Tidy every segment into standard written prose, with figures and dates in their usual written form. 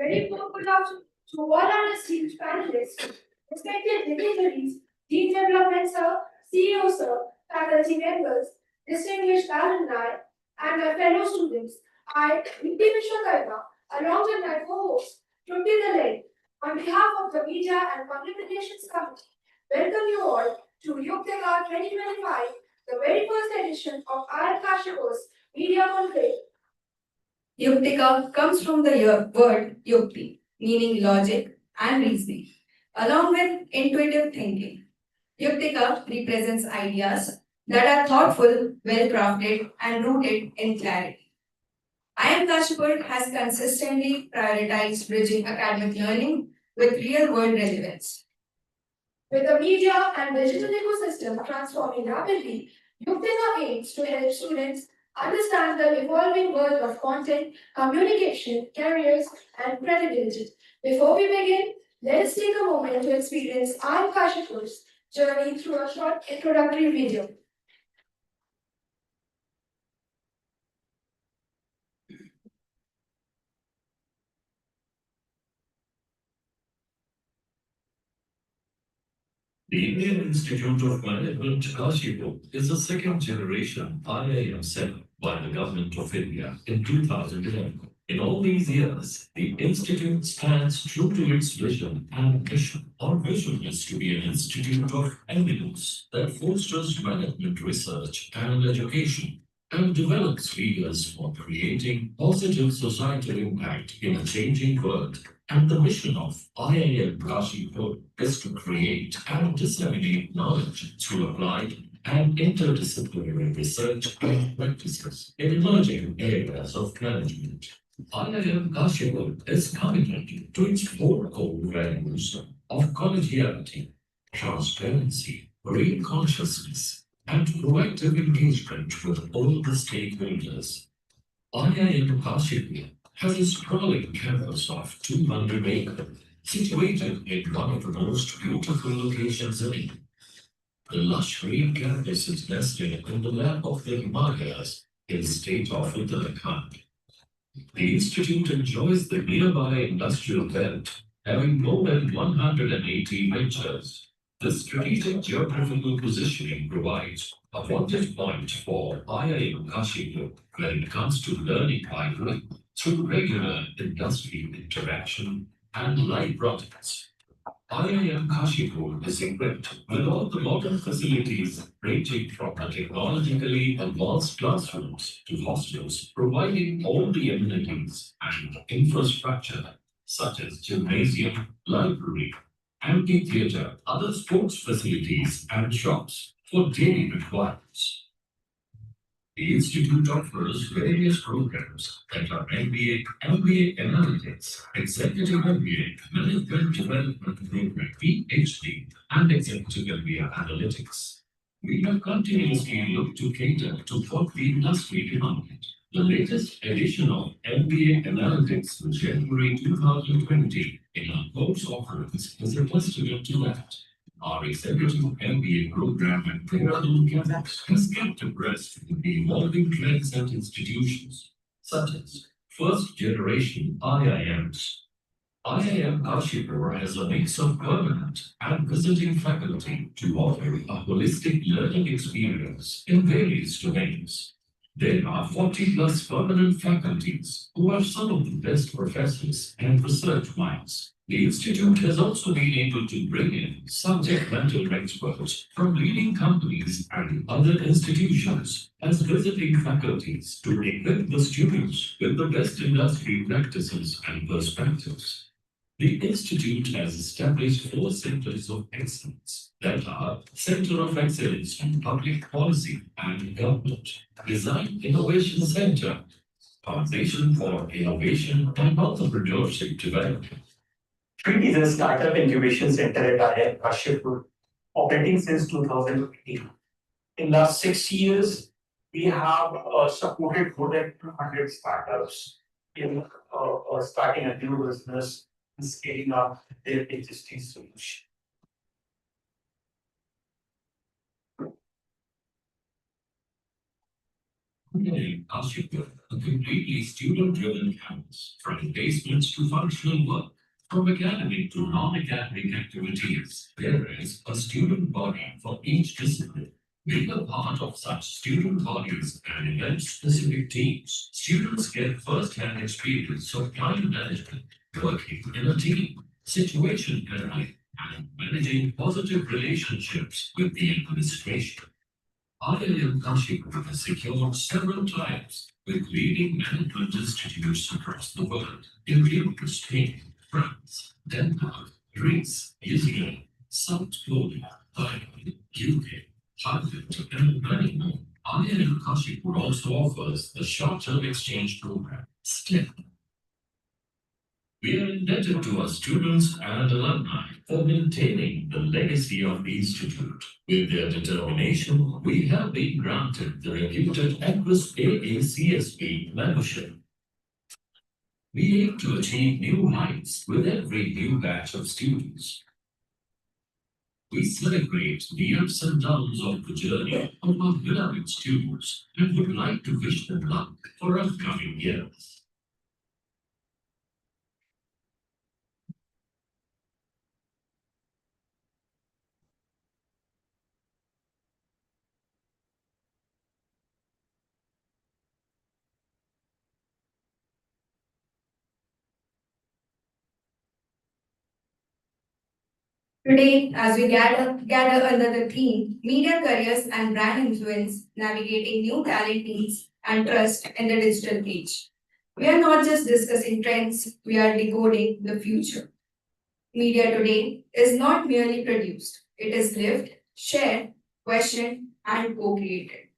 Very good afternoon to all our esteemed panelists, respected dignitaries, Dean Development Sir, CEO Sir, faculty members, distinguished alumni, and my fellow students. I, Yuktika, along with my co-host, Shruti Dalai, on behalf of the Media and Public Relations Committee, welcome you all to Yuktika 2025, the very first edition of our Kashipur's Media Conclave. Yuktika comes from the word yukti, meaning logic and reasoning, along with intuitive thinking. Yuktika represents ideas that are thoughtful, well crafted, and rooted in clarity. I am Kashipur has consistently prioritized bridging academic learning with real world relevance. With the media and digital ecosystem transforming rapidly, Yuktika aims to help students understand the evolving world of content, communication, careers, and credibility. Before we begin, let us take a moment to experience I. Kashipur's journey through a short introductory video. The Indian Institute of Management, Kashipur, is a second-generation IIM set up by the Government of India in 2011. In all these years, the institute stands true to its vision and mission. Our vision is to be an institute of eminence that fosters management research and education and develops leaders for creating positive societal impact in a changing world. And the mission of IIM Kashipur is to create and disseminate knowledge through applied and interdisciplinary research and practices in emerging areas of management. IIM Kashipur is committed to its four core values of collegiality, transparency, green consciousness, and proactive engagement with all the stakeholders. IIM Kashipur has a sprawling campus of 200 acres, situated in one of the most beautiful locations in India. The lush green campus is nestled in the lap of the Himalayas in the state of Uttarakhand. The institute enjoys the nearby industrial belt, having more than 180 ventures. This strategic geographical positioning provides a vantage point for IIM Kashipur when it comes to learning by doing through regular industry interaction and live projects. IIM Kashipur is equipped with all the modern facilities ranging from the technologically advanced classrooms to hostels, providing all the amenities and infrastructure such as gymnasium, library, amphitheater, other sports facilities, and shops for daily requirements. The Institute offers various programs that are MBA Analytics, Executive MBA, Management Development Program, PhD, and Executive MBA Analytics. We have continuously looked to cater to what the industry demanded. The latest edition of MBA Analytics in January 2020 in our course offerings is a testament to that. Our executive MBA program at Dehradun campus has kept abreast with the evolving trends and institutions, such as first generation IIMs. IIM Kashipur has a mix of permanent and visiting faculty to offer a holistic learning experience in various domains. There are 40 plus permanent faculties who are some of the best professors and research minds. The Institute has also been able to bring in subject matter experts from leading companies and other institutions as visiting faculties to equip the students with the best industry practices and perspectives. The Institute has established four centers of excellence that are Center of Excellence in Public Policy and Government, Design Innovation Center, Foundation for Innovation and Entrepreneurship Development. It is a startup incubation center at IIM Kashipur, operating since 2018. In last 6 years, we have supported more than 200 startups in starting a new business and scaling up their existing solution. In Kashipur, a completely student-driven campus, from basements to functional work, from academic to non-academic activities, there is a student body for each discipline. Being a part of such student bodies and event-specific teams, students get first-hand experience of time management, working in a team, situation handling, and managing positive relationships with the administration. IIM Kashipur has secured several times with leading management institutes across the world, including Spain, France, Denmark, Greece, Israel, South Korea, Thailand, UK, Thailand, and many more. IIM Kashipur also offers the short-term exchange program, STEP. We are indebted to our students and alumni for maintaining the legacy of the Institute. With their determination, we have been granted the reputed Equus AACSB membership. We aim to achieve new heights with every new batch of students. We celebrate the ups and downs of the journey of our beloved students and would like to wish them luck for upcoming years. Today, as we gather under the theme Media Careers and Brand Influence, Navigating New Talent Needs and Trust in the Digital Age. We are not just discussing trends, we are decoding the future. Media today is not merely produced, it is lived, shared, questioned, and co created.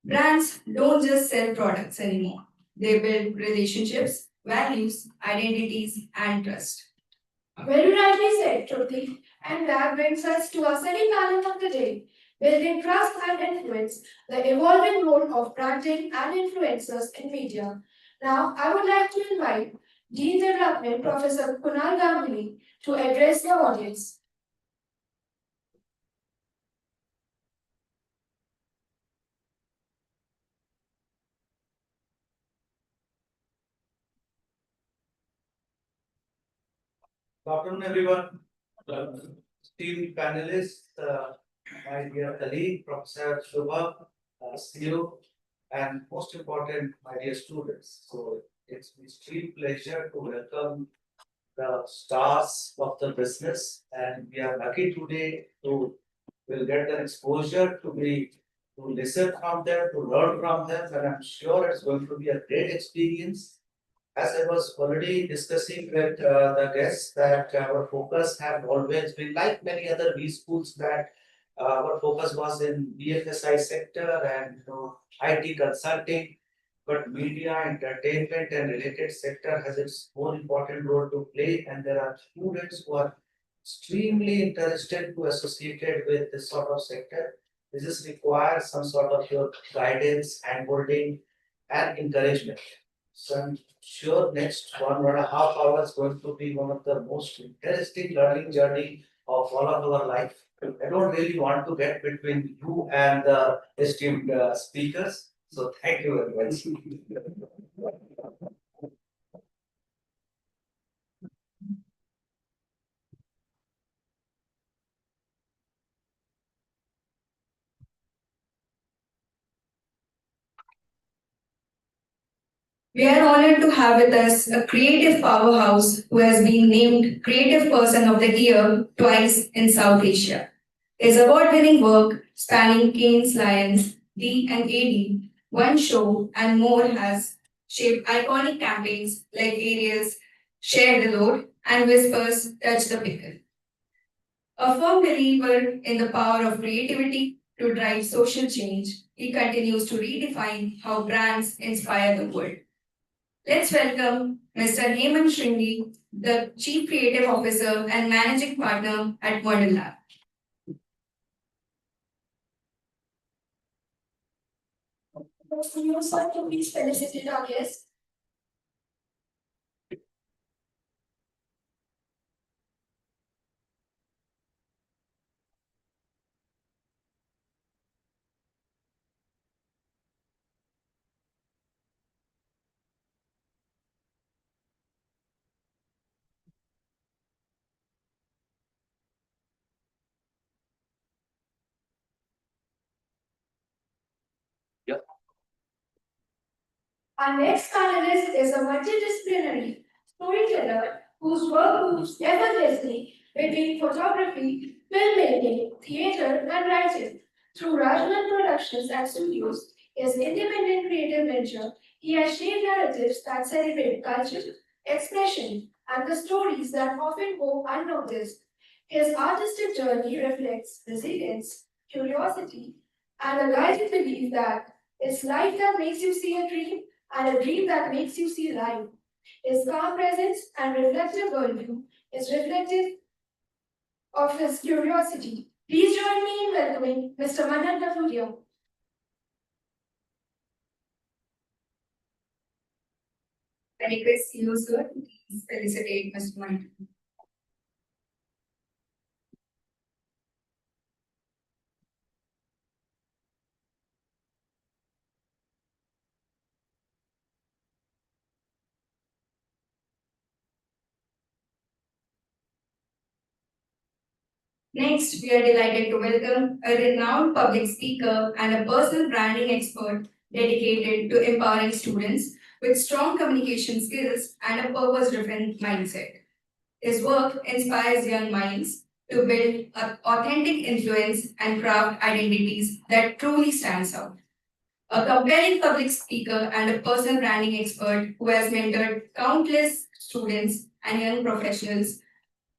Brands don't just sell products anymore, they build relationships, values, identities, and trust. Very rightly said, Trupti. And that brings us to our second panel of the day, building trust and influence, the evolving role of branding and influencers in media. Now, I would like to invite Dean Development Professor Kunal Ganguly to address the audience. Good afternoon, everyone. Esteemed panelists, my dear colleague, Professor Shubha, CEO, and most important, my dear students. So it's an extreme pleasure to welcome the stars of the business, and we are lucky today to will get the exposure to listen from them, to learn from them, and I'm sure it's going to be a great experience. As I was already discussing with the guests, that our focus have always been like many other B schools, that our focus was in BFSI sector and IT consulting, but media, entertainment, and related sector has its own important role to play, and there are students who are extremely interested to associated with this sort of sector. This is requires some sort of your guidance, handholding, and encouragement. So I'm sure next 1.5 hours going to be one of the most interesting learning journey of all of our life. I don't really want to get between you and the esteemed speakers. So thank you very much. We are honored to have with us a creative powerhouse who has been named Creative Person of the Year twice in South Asia. His award winning work, spanning Cannes Lions, D and AD, One Show, and more, has shaped iconic campaigns like Ariel's Share the Load and Whispers Touch the Pickle. A firm believer in the power of creativity to drive social change, he continues to redefine how brands inspire the world. Let's welcome Mr. Hemant Shringy, the Chief Creative Officer and Managing Partner at Model Lab. You, sir, to please felicitate our guest. Our next panelist is a multidisciplinary storyteller whose work moves effortlessly between photography, filmmaking, theatre, and writing. Through Rajman Productions and Studios, his independent creative venture, he has shaped narratives that celebrate culture, expression, and the stories that often go unnoticed. His artistic journey reflects resilience, curiosity, and a guided belief that it's life that makes you see a dream and a dream that makes you see life. His calm presence and reflective worldview is reflective of his curiosity. Please join me in welcoming Mr. Manan Kathuria. I request you, sir, to please felicitate Mr. Mike. Next, we are delighted to welcome a renowned public speaker and a personal branding expert dedicated to empowering students with strong communication skills and a purpose-driven mindset. His work inspires young minds to build authentic influence and craft identities that truly stands out. A compelling public speaker and a personal branding expert who has mentored countless students and young professionals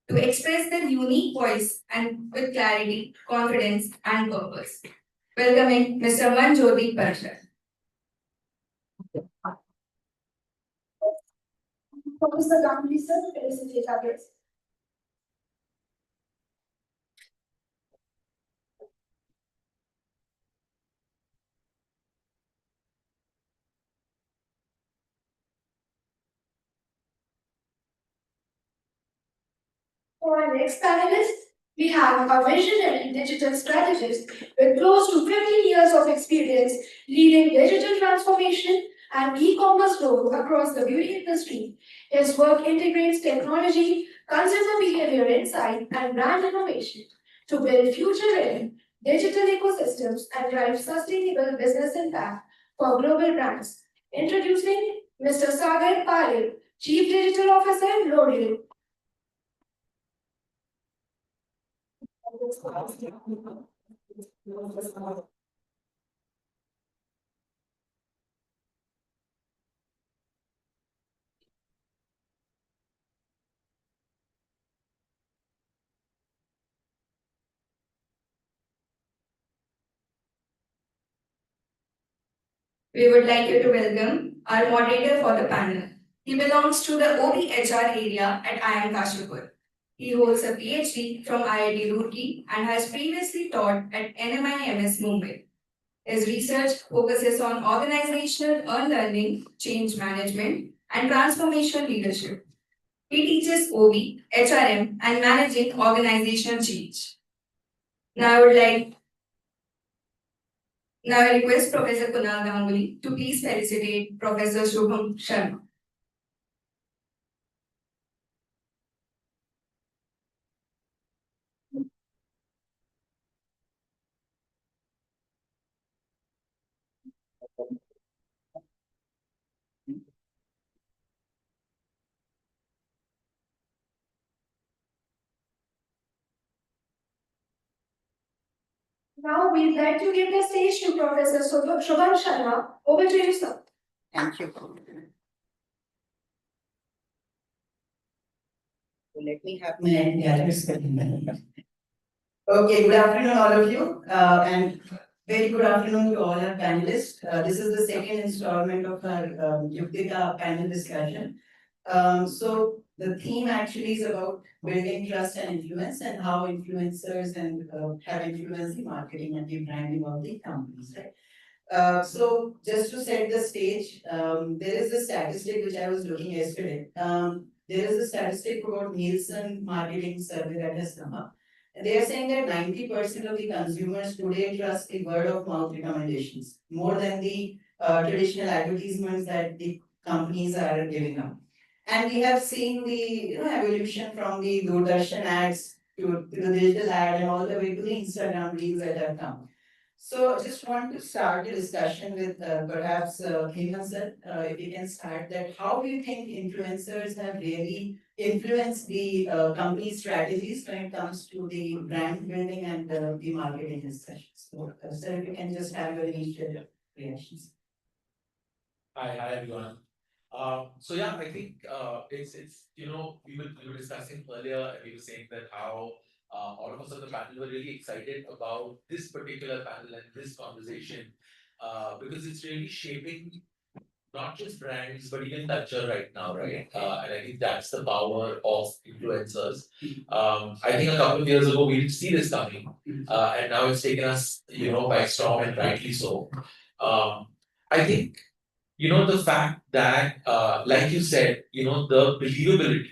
to express their unique voice and with clarity, confidence, and purpose. Welcoming Mr. Manjyoti Parasar. Professor Ganguli, sir, to felicitate our guest. For our next panelist, we have a visionary digital strategist with close to 15 years of experience leading digital transformation and e-commerce growth across the beauty industry. His work integrates technology, consumer behavior insight, and brand innovation to build future-ready digital ecosystems and drive sustainable business impact for global brands. Introducing Mr. Sagar Pare, Chief Digital Officer, L'Oreal. We would like you to welcome our moderator for the panel. He belongs to the OBHR area at IIM Kashipur. He holds a PhD from IIT Roorkee and has previously taught at NMIMS Mumbai. His research focuses on organizational learning, change management, and transformation leadership. He teaches OB, HRM, and managing organizational change. Now I request Professor Kunal Ganguly to please felicitate Professor Shubham Sharma. Now we'd like to give the stage to Professor Shubham Sharma. Over to you, sir. Thank you. So let me have my Okay, good afternoon, all of you, and very good afternoon to all our panelists. This is the second installment of our Yuktika panel discussion. So the theme actually is about building trust and influence and how influencers and have influenced the marketing and the branding of the companies, right? So just to set the stage, there is a statistic which I was looking yesterday. There is a statistic about Nielsen marketing survey that has come up. And they are saying that 90% of the consumers today trust the word of mouth recommendations more than the traditional advertisements that the companies are giving out. And we have seen the evolution from the Doordarshan ads to the digital ad and all the way to the Instagram reels that have come. So just want to start the discussion with perhaps Hemant sir, if you can start that, how do you think influencers have really influenced the company strategies when it comes to the brand building and the marketing discussions? So, sir, if you can just have your initial reactions. Hi everyone. So yeah, I think it's we were discussing earlier and we were saying that how all of us on the panel were really excited about this particular panel and this conversation because it's really shaping not just brands but even culture right now, right? And I think that's the power of influencers. I think a couple of years ago we didn't see this coming, and now it's taken us by storm, and rightly so. I think the fact that, like you said, the believability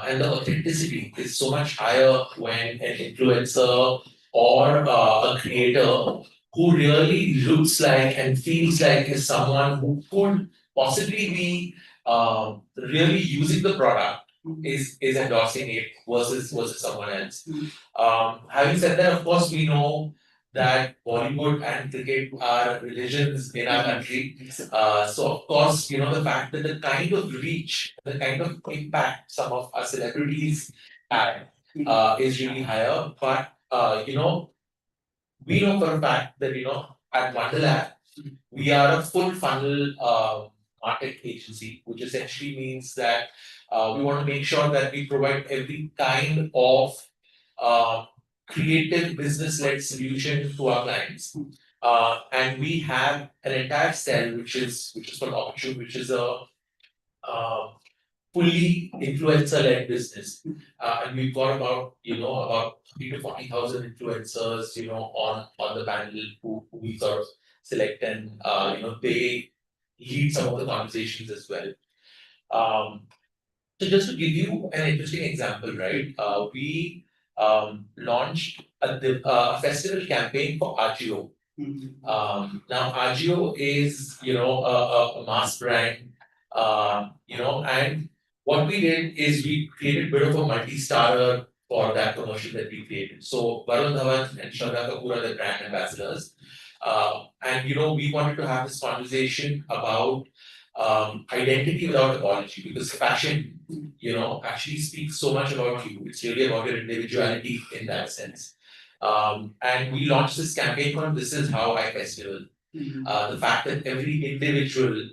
and the authenticity is so much higher when an influencer or a creator who really looks like and feels like is someone who could possibly be really using the product is endorsing it versus someone else. Having said that, of course, we know that Bollywood and cricket are religions in our country. So of course, the fact that the kind of reach, the kind of impact some of our celebrities have is really higher. But we know for a fact that at Wonderlab we are a full funnel market agency, which essentially means that we want to make sure that we provide every kind of uh, creative business-led solution to our clients. And we have an entire cell which is called Opportune, which is a uh, fully influencer-led business. And we've got about 30 to 40,000 influencers, on the panel who we sort of select, and they lead some of the conversations as well. So just to give you an interesting example, right? We launched a festival campaign for Agio. Now Agio is a mass brand, and what we did is we created a bit of a multi-starrer for that commercial that we created. So Varun Dhawan and Shraddha Kapoor are the brand ambassadors, and we wanted to have this conversation about identity without apology, because fashion, actually speaks so much about you. It's really about your individuality in that sense. And we launched this campaign called "This Is How I Festival." The fact that every individual,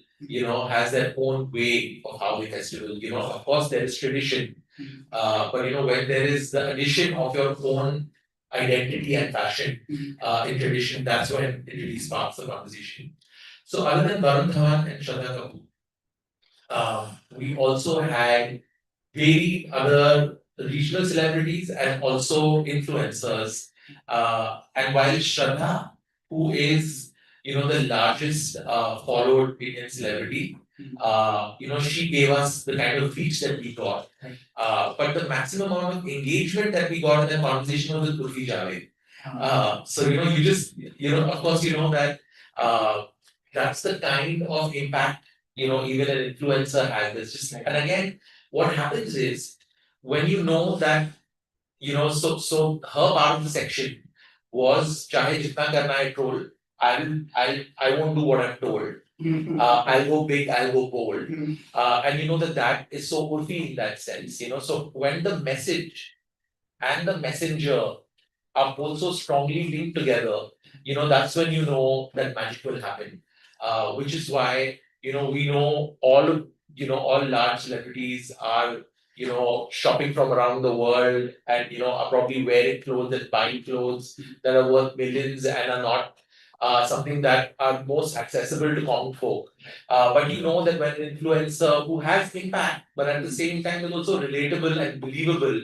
has their own way of how they festival. Of course, there is tradition, but when there is the addition of your own identity and fashion in tradition, that's when it really sparks the conversation. So, other than Varun Dhawan and Shraddha Kapoor, we also had varied other regional celebrities and also influencers. And while Shraddha, who is the largest followed Indian celebrity, she gave us the kind of reach that we got. But the maximum amount of engagement that we got in the conversation was with Urfi Javed. So you just of course that that's the kind of impact even an influencer has. It's just, and again, what happens is when that so her part of the section was chahe jitna karna hai troll, I won't do what I'm told. I'll go big, I'll go bold. And that is so Urfi in that sense. So when the message and the messenger are both so strongly linked together, that's when that magic will happen. Which is why, we know all large celebrities are, shopping from around the world, and, are probably wearing clothes and buying clothes that are worth millions and are not something that are most accessible to common folk. But that when an influencer who has impact, but at the same time is also relatable and believable,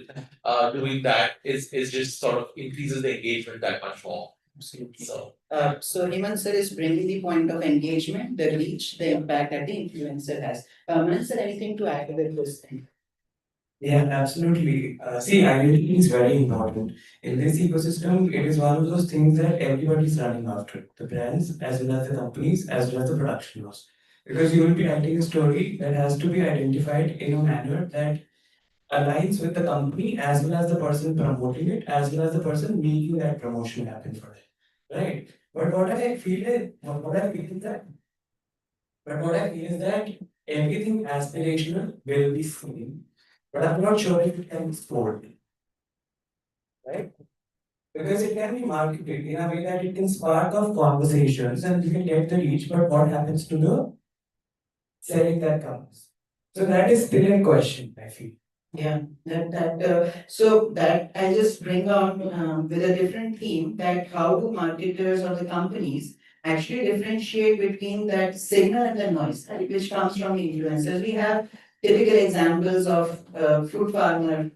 doing that is just sort of increases the engagement that much more. Absolutely. So So Hemant sir is bringing the point of engagement, the reach, the impact that the influencer has. Manan sir, anything to add with this thing? Yeah, absolutely. See, identity is very important. In this ecosystem, it is one of those things that everybody is running after. The brands, as well as the companies, as well as the production house. Because you will be writing a story that has to be identified in a manner that aligns with the company, as well as the person promoting it, as well as the person making that promotion happen for it. right? But what I feel is, what I feel is that, but what I feel is that everything aspirational will be seen, but I'm not sure if it can be sold, right? Because it can be marketed in a way that it can spark off conversations and you can get the reach, but what happens to the selling that comes? So that is still a question, I feel. Yeah, so that I just bring on with a different theme, that how do marketers or the companies actually differentiate between that signal and the noise, right, which comes from influencers. We have typical examples of fruit farmer,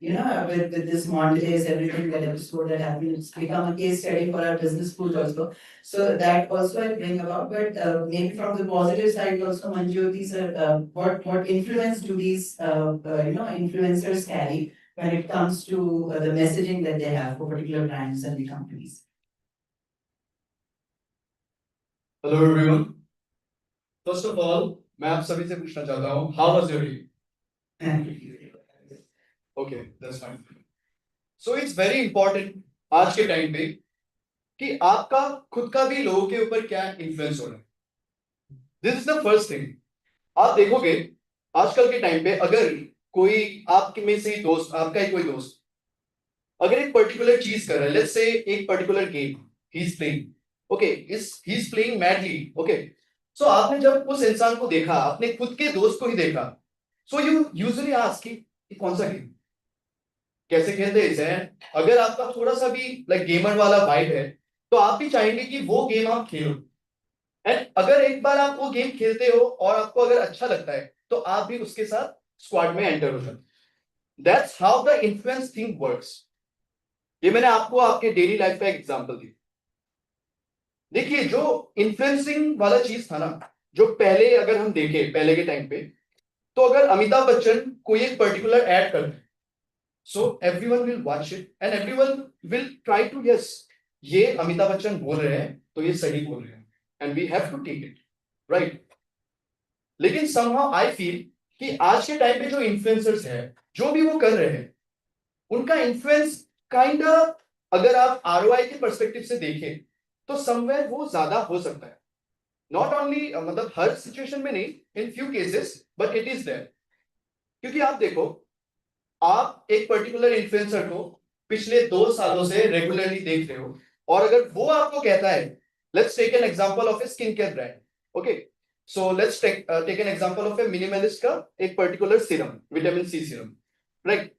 with this mondelez, everything, that episode that happened, it's become a case study for our business schools also. So that also I bring about, but maybe from the positive side also, Manjyoti sir, what influence do these influencers carry when it comes to the messaging that they have for particular brands and the companies? Hello everyone. First of all, मैं आप सभी से पूछना चाहता हूँ, how was your day? Okay, that's fine. So it's very important आज के time पे कि आपका खुद का भी लोगों के ऊपर क्या इन्फ्लुएंस हो रहा है. This is the first thing. आप देखोगे आजकल के टाइम पे अगर कोई आपके में से दोस्त, आपका ही कोई दोस्त अगर एक पर्टिकुलर चीज कर रहा है, लेट्स से एक particular game he is playing, okay, he is playing madly, okay, so आपने जब उस इंसान को देखा, अपने खुद के दोस्त को ही देखा, सो यू यूजुअली आस्क कि कौन सा गेम, कैसे खेलते हैं. अगर आपका थोड़ा सा भी लाइक गेमर वाला वाइब है तो आप भी चाहेंगे कि वो गेम आप खेलो. एंड अगर एक बार आप वो गेम खेलते हो और आपको अगर अच्छा लगता है तो आप भी उसके साथ स्क्वाड में एंटर हो जाते. That's how the influence thing works. ये मैंने आपको आपके डेली लाइफ का एक एग्जांपल दिया. देखिए जो इन्फ्लुएंसिंग वाला चीज था ना, जो पहले अगर हम देखें पहले के टाइम पे, तो अगर अमिताभ बच्चन कोई एक पर्टिकुलर एड करते हैं, so everyone will watch it and everyone will try to yes, ये अमिताभ बच्चन बोल रहे हैं तो ये सही बोल रहे हैं and we have to take it, right. लेकिन समहाउ आई फील कि आज के टाइम पे जो इन्फ्लुएंसर्स हैं, जो भी वो कर रहे हैं, उनका इन्फ्लुएंस काइंड अगर आप आरओआई के पर्सपेक्टिव से देखें तो समवेयर वो ज्यादा हो सकता है. नॉट ओनली मतलब हर सिचुएशन में नहीं, in few cases, but it is there. क्योंकि आप देखो, आप एक पर्टिकुलर इन्फ्लुएंसर को पिछले 2 सालों से रेगुलरली देख रहे हो और अगर वो आपको कहता है, let's take an example of a skin care brand, okay, so let's take an example of a minimalist का एक particular serum, vitamin C serum, right.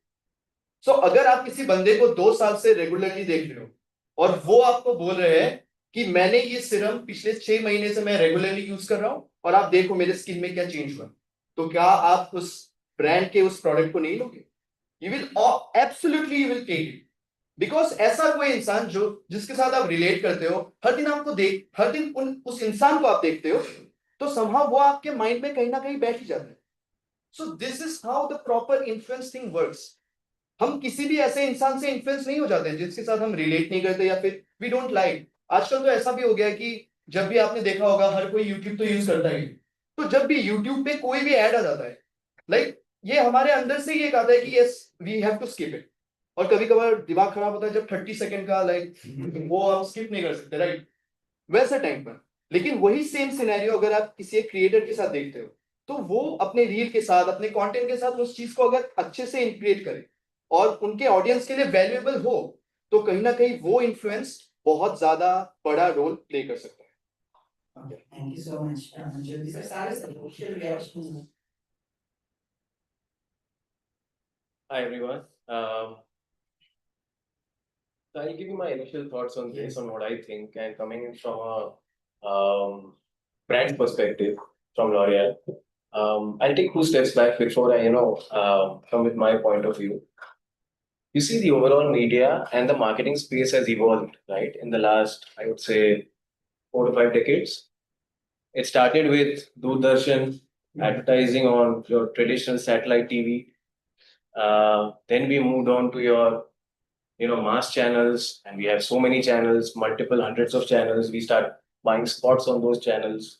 So अगर आप किसी बंदे को 2 साल से रेगुलरली देख रहे हो और वो आपको बोल रहे हैं कि मैंने ये सीरम पिछले 6 महीने से मैं रेगुलरली यूज कर रहा हूं और आप देखो मेरे स्किन में क्या चेंज हुआ, तो क्या आप उस ब्रांड के उस प्रोडक्ट को नहीं लोगे? You will absolutely you will take it. Because ऐसा कोई इंसान जो जिसके साथ आप रिलेट करते हो, हर दिन आपको हर दिन उस इंसान को आप देखते हो, तो समहाउ वो आपके माइंड में कहीं ना कहीं बैठ ही जाता है. So this is how the proper influence thing works. हम किसी भी ऐसे इंसान से इन्फ्लुएंस नहीं हो जाते हैं जिसके साथ हम रिलेट नहीं करते या फिर वी डोंट लाइक. आजकल तो ऐसा भी हो गया कि जब भी आपने देखा होगा, हर कोई यूट्यूब तो यूज करता है, तो जब भी यूट्यूब पे कोई भी ऐड आ जाता है, लाइक ये हमारे अंदर से ही एक आता है कि yes we have to skip it. और कभी कभार दिमाग खराब होता है जब 30 सेकंड का लाइक वो आप स्किप नहीं कर सकते, राइट, वैसे टाइम पर. लेकिन वही सेम सिनेरियो अगर आप किसी एक क्रिएटर के साथ देखते हो, तो वो अपने रील के साथ, अपने कंटेंट के साथ उस चीज को अगर अच्छे से इंटीग्रेट करे और उनके ऑडियंस के लिए वैल्यूएबल हो, तो कहीं ना कहीं वो इन्फ्लुएंस बहुत ज्यादा बड़ा रोल प्ले कर सकता है. Okay, thank you so much, Manjyoti sir. Cyrus, initial reaction. Hi everyone. So I'll give you my initial thoughts on this, on what I think, and coming in from a brand perspective from L'Oreal. I'll take 2 steps back before I, come with my point of view. You see, the overall media and the marketing space has evolved, right, in the last, I would say, 4 to 5 decades. It started with Doordarshan, advertising on your traditional satellite TV. Then we moved on to your, mass channels, and we have so many channels, multiple hundreds of channels. We start buying spots on those channels.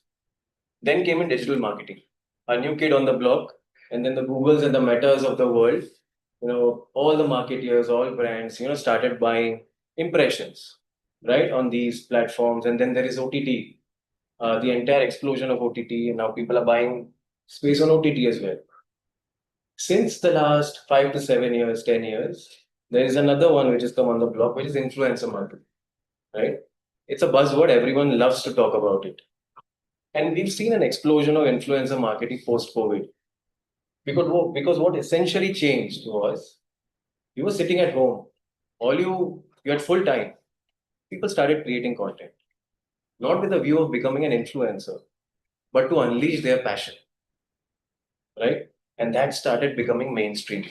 Then came in digital marketing, a new kid on the block, and then the Googles and the Metas of the world, all the marketeers, all brands, started buying impressions. right, on these platforms. And then there is OTT, the entire explosion of OTT, and now people are buying space on OTT as well. Since the last 5 to 7 years, 10 years, there is another one which has come on the block, which is influencer marketing, right? It's a buzzword, everyone loves to talk about it. And we've seen an explosion of influencer marketing post-COVID. Because what essentially changed was you were sitting at home, you had full time. People started creating content, not with a view of becoming an influencer, but to unleash their passion, right? And that started becoming mainstream.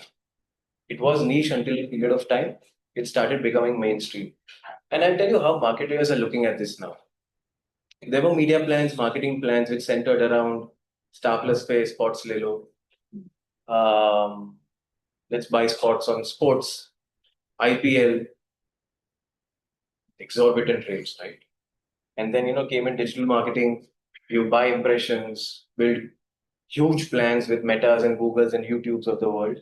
It was niche until a period of time. It started becoming mainstream. And I'll tell you how marketers are looking at this now. There were media plans, marketing plans, which centered around Star Plus Pay, Spots Lelo. Let's buy spots on sports, IPL, exorbitant rates, right? And then, came in digital marketing. You buy impressions, build huge plans with Metas and Googles and YouTubes of the world.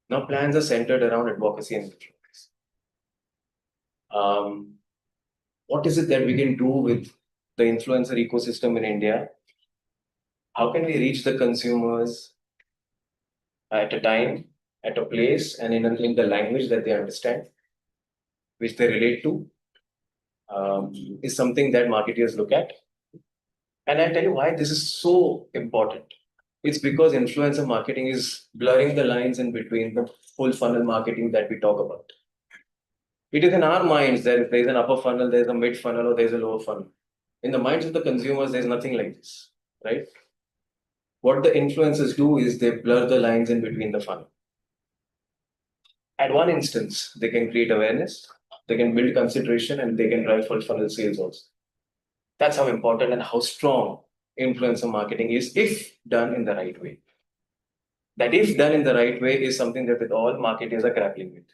Now plans are centered around advocacy and influence. What is it that we can do with the influencer ecosystem in India? How can we reach the consumers at a time, at a place, and in the language that they understand, which they relate to, is something that marketers look at. And I'll tell you why this is so important. It's because influencer marketing is blurring the lines in between the full funnel marketing that we talk about. It is in our minds that if there's an upper funnel, there's a mid funnel, or there's a lower funnel. In the minds of the consumers, there's nothing like this, right? What the influencers do is they blur the lines in between the funnel. At one instance, they can create awareness, they can build consideration, and they can drive full funnel sales also. That's how important and how strong influencer marketing is if done in the right way. That if done in the right way is something that with all marketers are grappling with.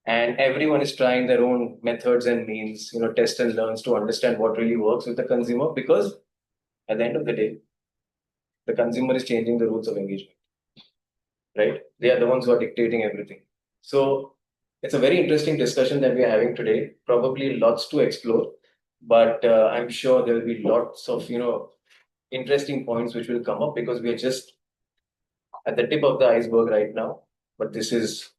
And everyone is trying their own methods and means, test and learns to understand what really works with the consumer, because at the end of the day, the consumer is changing the rules of engagement, right? They are the ones who are dictating everything. So it's a very interesting discussion that we are having today, probably lots to explore, but I'm sure there will be lots of, interesting points which will come up, because we are just at the tip of the iceberg right now, but this is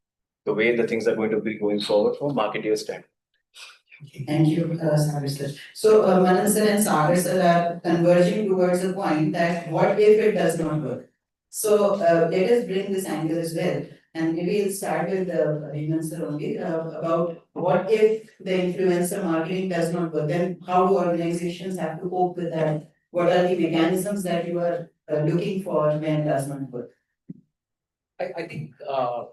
the way the things are going to be going forward from a marketer's standpoint. Thank you, Sagar sir. So, Manan sir and Sagar sir are converging towards a point that what if it does not work? So, let us bring this angle as well. And maybe we'll start with Hemant sir only about what if the influencer marketing does not work? Then how do organizations have to cope with that? What are the mechanisms that you are looking for when it does not work? I think, a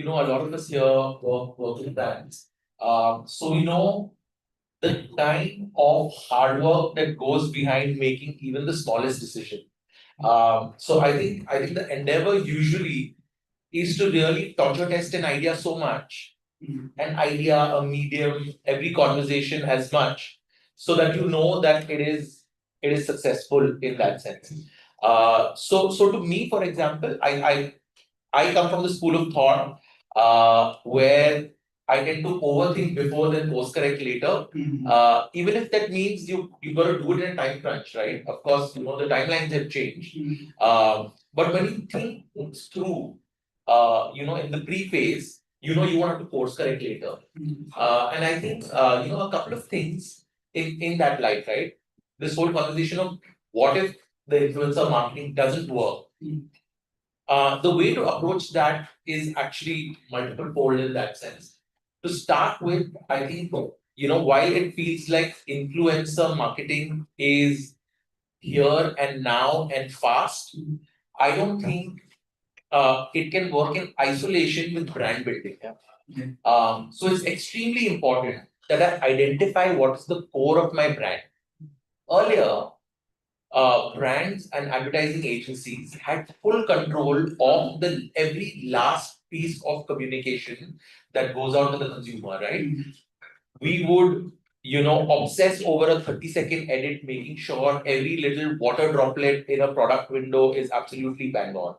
lot of us here work with brands. So we know the kind of hard work that goes behind making even the smallest decision. So I think the endeavor usually is to really torture test an idea so much, an idea, a medium, every conversation as much, so that you know that it is successful in that sense. So to me, for example, I come from the school of thought where I tend to overthink before then course correct later. Even if that means you got to do it in a time crunch, right? Of course, the timelines have changed. But when you think things through, in the pre-phase, you want to course correct later. And I think, a couple of things in that light, right? This whole conversation of what if the influencer marketing doesn't work? The way to approach that is actually multiple fold in that sense. To start with, I think, while it feels like influencer marketing is here and now and fast, I don't think it can work in isolation with brand building. So it's extremely important that I identify what is the core of my brand. Earlier, brands and advertising agencies had full control of the every last piece of communication that goes out to the consumer, right? We would, obsess over a 30-second edit, making sure every little water droplet in a product window is absolutely bang on.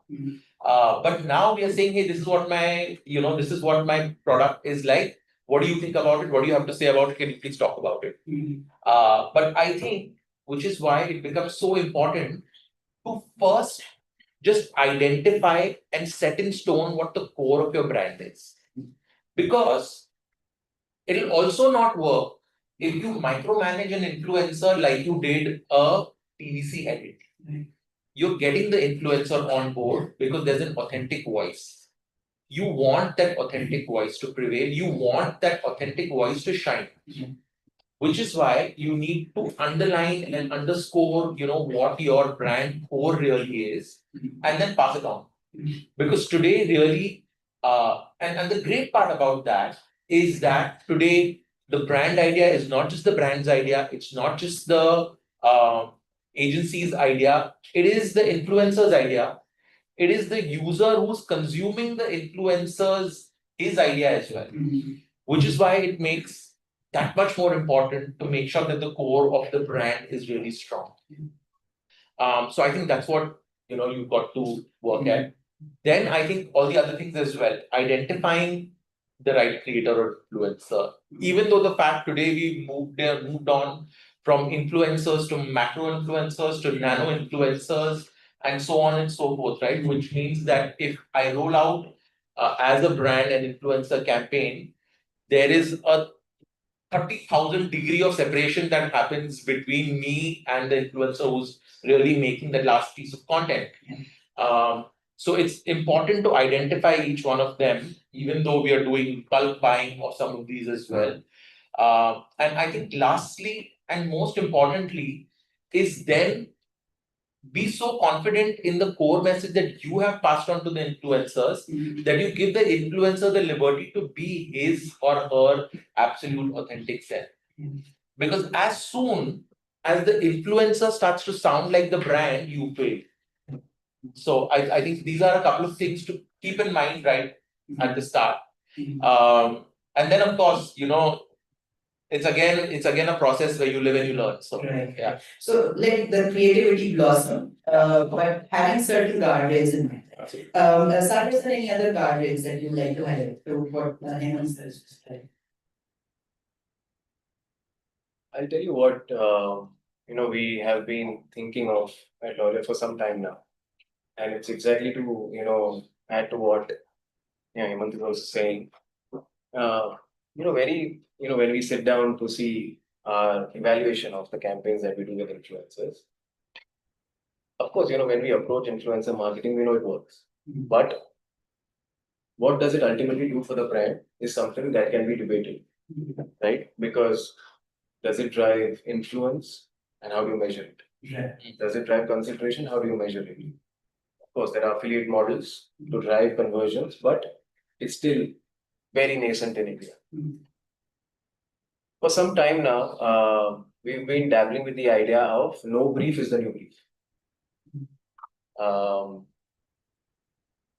But now we are saying, hey, this is what my product is like. What do you think about it? What do you have to say about it? Can you please talk about it? But I think, which is why it becomes so important to first just identify and set in stone what the core of your brand is. Because it'll also not work if you micromanage an influencer like you did a TVC edit. You're getting the influencer on board because there's an authentic voice. You want that authentic voice to prevail. You want that authentic voice to shine. Which is why you need to underline and underscore, what your brand core really is, and then pass it on. Because today, really, and the great part about that is that today the brand idea is not just the brand's idea, it's not just the agency's idea, it is the influencer's idea. It is the user who's consuming the influencer's his idea as well. Which is why it makes that much more important to make sure that the core of the brand is really strong. So I think that's what you've got to work at. Then I think all the other things as well, identifying the right creator or influencer. Even though the fact today we moved on from influencers to macro influencers to nano influencers and so on and so forth, right? Which means that if I roll out as a brand an influencer campaign, there is a 30,000 degree of separation that happens between me and the influencer who's really making the last piece of content. So it's important to identify each one of them, even though we are doing bulk buying of some of these as well. And I think lastly and most importantly is then be so confident in the core message that you have passed on to the influencers that you give the influencer the liberty to be his or her absolute authentic self. Because as soon as the influencer starts to sound like the brand, you fail. So I think these are a couple of things to keep in mind right at the start. And then of course, it's again a process where you live and you learn. So Right. yeah. So let the creativity blossom, but having certain guardrails in mind. Sarah, is there any other guardrails that you'd like to highlight to what Hemant says? I'll tell you what, we have been thinking of at L'Oreal for some time now. And it's exactly to, add to what Hemant is also saying. When we sit down to see our evaluation of the campaigns that we do with influencers, of course, when we approach influencer marketing, we know it works. But what does it ultimately do for the brand is something that can be debated, right? Because does it drive influence and how do you measure it? Does it drive concentration? How do you measure it? Of course, there are affiliate models to drive conversions, but it's still very nascent in India. For some time now, we've been dabbling with the idea of no brief is the new brief.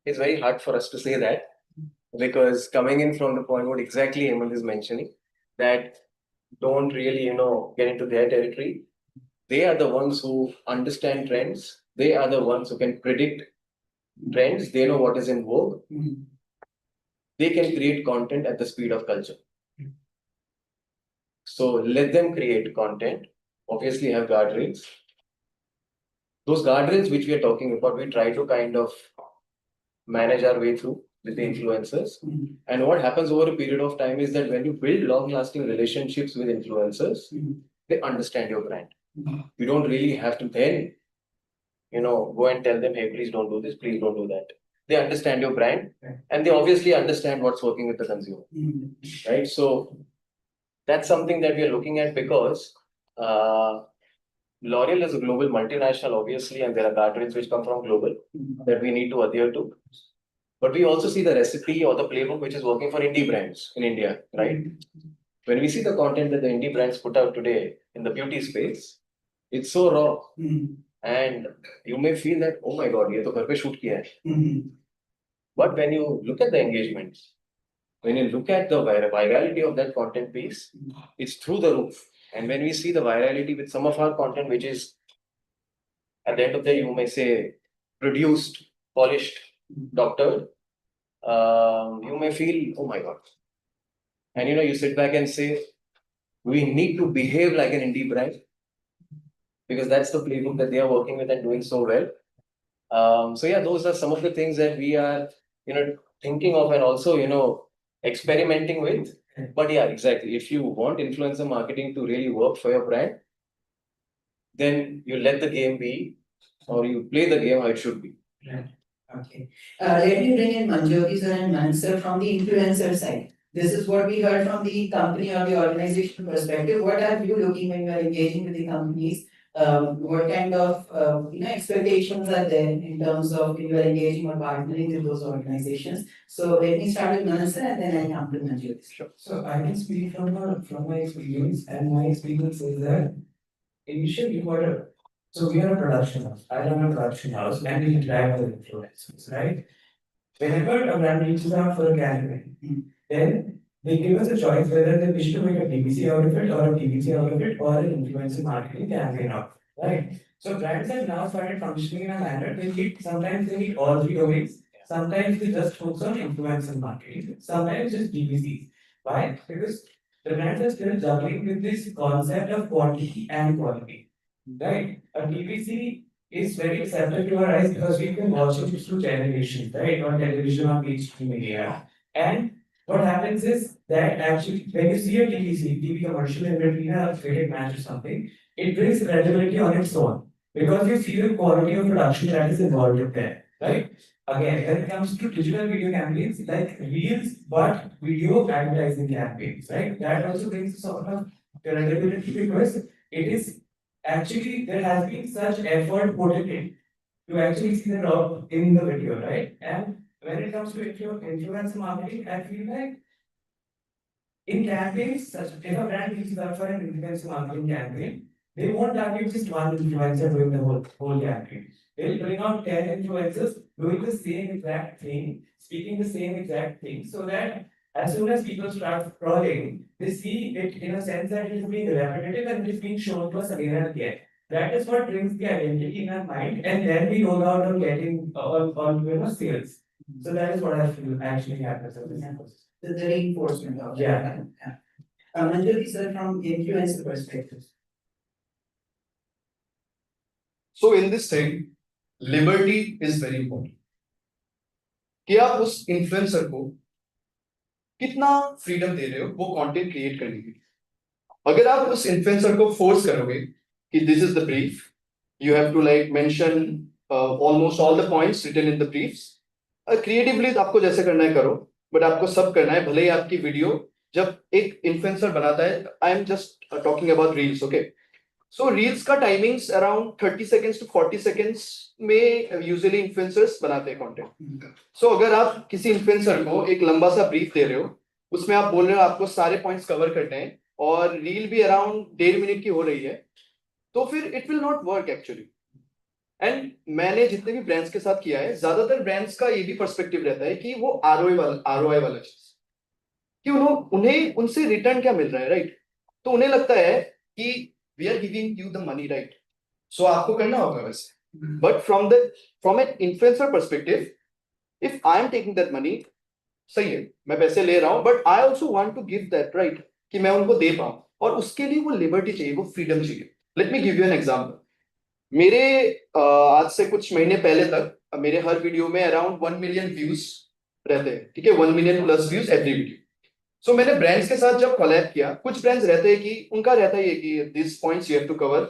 It's very hard for us to say that because coming in from the point what exactly Hemant is mentioning, that don't really, get into their territory. They are the ones who understand trends. They are the ones who can predict trends. They know what is in vogue. They can create content at the speed of culture. So let them create content, obviously have guardrails. Those guardrails which we are talking about, we try to kind of manage our way through with the influencers. And what happens over a period of time is that when you build long-lasting relationships with influencers, they understand your brand. You don't really have to then, go and tell them, hey, please don't do this, please don't do that. They understand your brand and they obviously understand what's working with the consumer, right? So that's something that we are looking at because L'Oreal is a global multinational, obviously, and there are guardrails which come from global that we need to adhere to. But we also see the recipe or the playbook which is working for indie brands in India, right? When we see the content that the indie brands put out today in the beauty space, it's so raw. And you may feel that, oh my God, ye to ghar pe shoot kiya hai. But when you look at the engagements, when you look at the virality of that content piece, it's through the roof. And when we see the virality with some of our content, which is at the end of the day, you may say produced, polished, doctored, you may feel, oh my God, And you sit back and say, we need to behave like an indie brand because that's the playbook that they are working with and doing so well. So yeah, those are some of the things that we are, thinking of and also, experimenting with. But yeah, exactly. If you want influencer marketing to really work for your brand, then you let the game be, or you play the game how it should be. Okay. Let me bring in Manjyoti sir and Manan sir from the influencer side. This is what we heard from the company or the organization perspective. What are you looking when you are engaging with the companies? What kind of expectations are there in terms of when you are engaging or partnering with those organizations? So let me start with Manan sir and then I come to Manjyoti. Sure. So I can speak from my experience, and my experience is that initially so we are a production house. I run a production house and we interact with influencers, right? Whenever a brand reaches out for a campaign, then they give us a choice whether they wish to make a PPC out of it or a PPC out of it or an influencer marketing campaign out of it, right? So brands have now started functioning in a manner sometimes they need all three domains, sometimes they just focus on influencer marketing, sometimes just PPCs. Why? Because the brands are still juggling with this concept of quantity and quality. Right? A TVC is very accepted to our eyes because we can watch it through generations, right? On television, on mainstream media. And what happens is that actually, when you see a TV commercial in between a cricket match or something, it brings credibility on its own because you see the quality of production that is involved in there, right? Again, when it comes to digital video campaigns, like reels, but video advertising campaigns, right? That also brings a sort of credibility because it is actually there has been such effort put in it to actually see the drop in the video, right? And when it comes to influencer marketing, I feel like in campaigns, such if a brand reaches out for an influencer marketing campaign, they won't target just one influencer doing the whole campaign. They'll bring out 10 influencers doing the same exact thing, speaking the same exact thing, so that as soon as people start scrolling, they see it in a sense that it is being repetitive and it is being shown to us again and again. That is what brings the identity in our mind, and then we roll out on getting on sales. So that is what I feel actually happens in this ecosystem. The reinforcement of Yeah. Manjyoti sir from influencer perspective. So in this thing, liberty is very important. कि आप उस influencer को कितना freedom दे रहे हो वो content create करने की. अगर आप उस इन्फ्लुएंसर को फोर्स करोगे कि this is the brief, you have to like mention almost all the points written in the briefs. Creatively आपको जैसे करना है करो, बट आपको सब करना है. भले ही आपकी वीडियो जब एक इन्फ्लुएंसर बनाता है, I am just talking about reels, okay. So reels का timings around 30 seconds to 40 seconds में यूजुअली इन्फ्लुएंसर्स बनाते हैं कंटेंट. सो अगर आप किसी इन्फ्लुएंसर को एक लंबा सा ब्रीफ दे रहे हो, उसमें आप बोल रहे हो आपको सारे पॉइंट्स कवर करने हैं और रील भी अराउंड 1.5 मिनट की हो रही है, तो फिर it will not work actually. And मैंने जितने भी ब्रांड्स के साथ किया है, ज्यादातर ब्रांड्स का ये भी पर्सपेक्टिव रहता है कि वो आरओआई वाला चीज, कि उन्हें उनसे रिटर्न क्या मिल रहा है, राइट? तो उन्हें लगता है कि we are giving you the money, right? So आपको करना होगा वैसे. But from an influencer perspective, if I am taking that money, सही है मैं पैसे ले रहा हूं, but I also want to give that, right? कि मैं उनको दे पाऊं, और उसके लिए वो लिबर्टी चाहिए, वो फ्रीडम चाहिए. Let me give you an example. मेरे आज से कुछ महीने पहले तक मेरे हर वीडियो में अराउंड 1 million व्यूज रहते हैं, ठीक है? 1 million plus views every video. So मैंने ब्रांड्स के साथ जब कोलैब किया, कुछ ब्रांड्स रहते हैं कि उनका रहता है कि this points you have to cover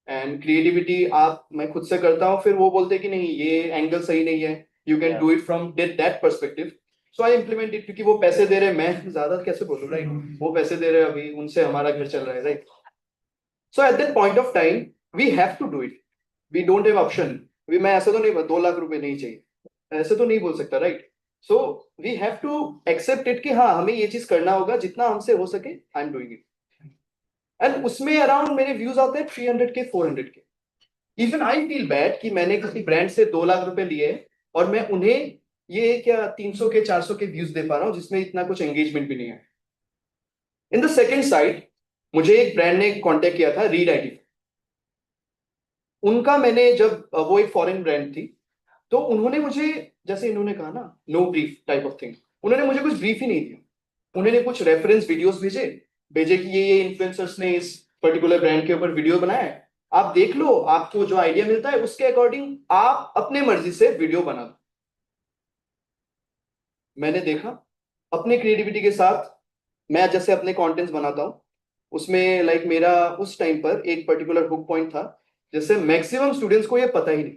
and creativity मैं खुद से करता हूँ. फिर वो बोलते हैं कि नहीं ये एंगल सही नहीं है, you can do it from that perspective. So I implement it, क्योंकि वो पैसे दे रहे, मैं ज्यादा कैसे बोलूँ, राइट? वो पैसे दे रहे, अभी उनसे हमारा घर चल रहा है, right? So at that point of time we have to do it. We don't have option. मैं ऐसा तो नहीं, 2 लाख रुपए नहीं चाहिए, ऐसे तो नहीं बोल सकता, right? So we have to accept it कि हाँ हमें ये चीज करना होगा, जितना हमसे हो सके I am doing it. And उसमें अराउंड मेरे व्यूज आते हैं 300K 400K. Even I feel bad कि मैंने किसी ब्रांड से 2 लाख रुपए लिए और मैं उन्हें ये क्या 300K 400K व्यूज दे पा रहा हूँ, जिसमें इतना कुछ एंगेजमेंट भी नहीं है. इन द सेकेंड साइड मुझे एक ब्रांड ने कॉन्टेक्ट किया था, रीड आईडी. उनका मैंने जब वो एक फॉरेन ब्रांड थी, तो उन्होंने मुझे, जैसे इन्होंने कहा ना, no brief type of thing, उन्होंने मुझे कुछ ब्रीफ ही नहीं दिया. उन्होंने कुछ रेफरेंस वीडियोस भेजे कि ये इन्फ्लुएंसर्स ने इस पर्टिकुलर ब्रांड के ऊपर वीडियो बनाया है, आप देख लो, आपको जो आइडिया मिलता है उसके अकॉर्डिंग आप अपने मर्जी से वीडियो बना दो। मैंने देखा अपने क्रिएटिविटी के साथ, मैं जैसे अपने कंटेंट्स बनाता हूँ, उसमें लाइक मेरा उस टाइम पर एक पर्टिकुलर हुक पॉइंट था, जैसे मैक्सिमम स्टूडेंट्स को ये पता ही नहीं,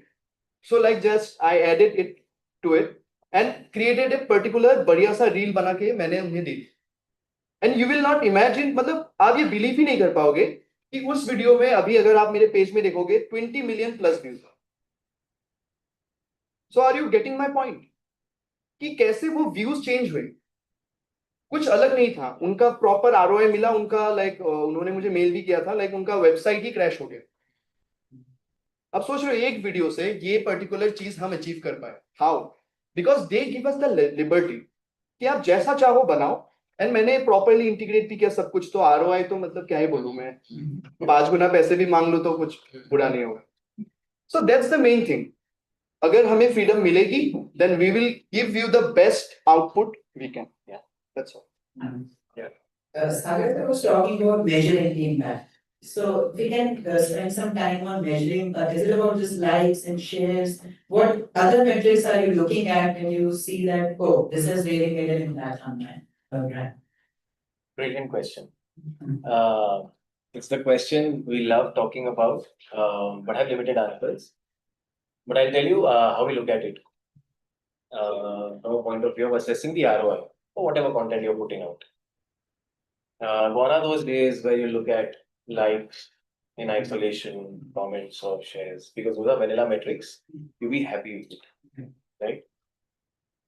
so like just I added it to it and created a particular बढ़िया सा रील बना के मैंने उन्हें दी। And you will not imagine, मतलब आप ये बिलीव ही नहीं कर पाओगे कि उस वीडियो में अभी अगर आप मेरे पेज में देखोगे 20 million plus views. So are you getting my point कि कैसे वो व्यूज चेंज हुए? कुछ अलग नहीं था, उनका प्रॉपर आरओआई मिला, उनका लाइक उन्होंने मुझे मेल भी किया था, लाइक उनका वेबसाइट ही क्रैश हो गया। अब सोच रहे हो एक वीडियो से ये पर्टिकुलर चीज हम अचीव कर पाए, how? Because they give us the liberty कि आप जैसा चाहो बनाओ, एंड मैंने प्रॉपरली इंटीग्रेट भी किया सब कुछ, तो आरओआई तो मतलब क्या ही बोलूं मैं, 5 गुना पैसे भी मांग लो तो कुछ बुरा नहीं होगा। So that's the main thing, अगर हमें फ्रीडम मिलेगी then we will give you the best output we can. That's all. Sagar was talking about measuring the impact. So we can spend some time on measuring. Is it about just likes and shares? What other metrics are you looking at when you see that, oh, this has really made an impact on my brand? Brilliant question. It's the question we love talking about, but have limited answers. But I'll tell you how we look at it. From a point of view of assessing the ROI or whatever content you're putting out. Gone are those days where you look at likes in isolation, comments or shares, because those are vanilla metrics. You'll be happy with it, right?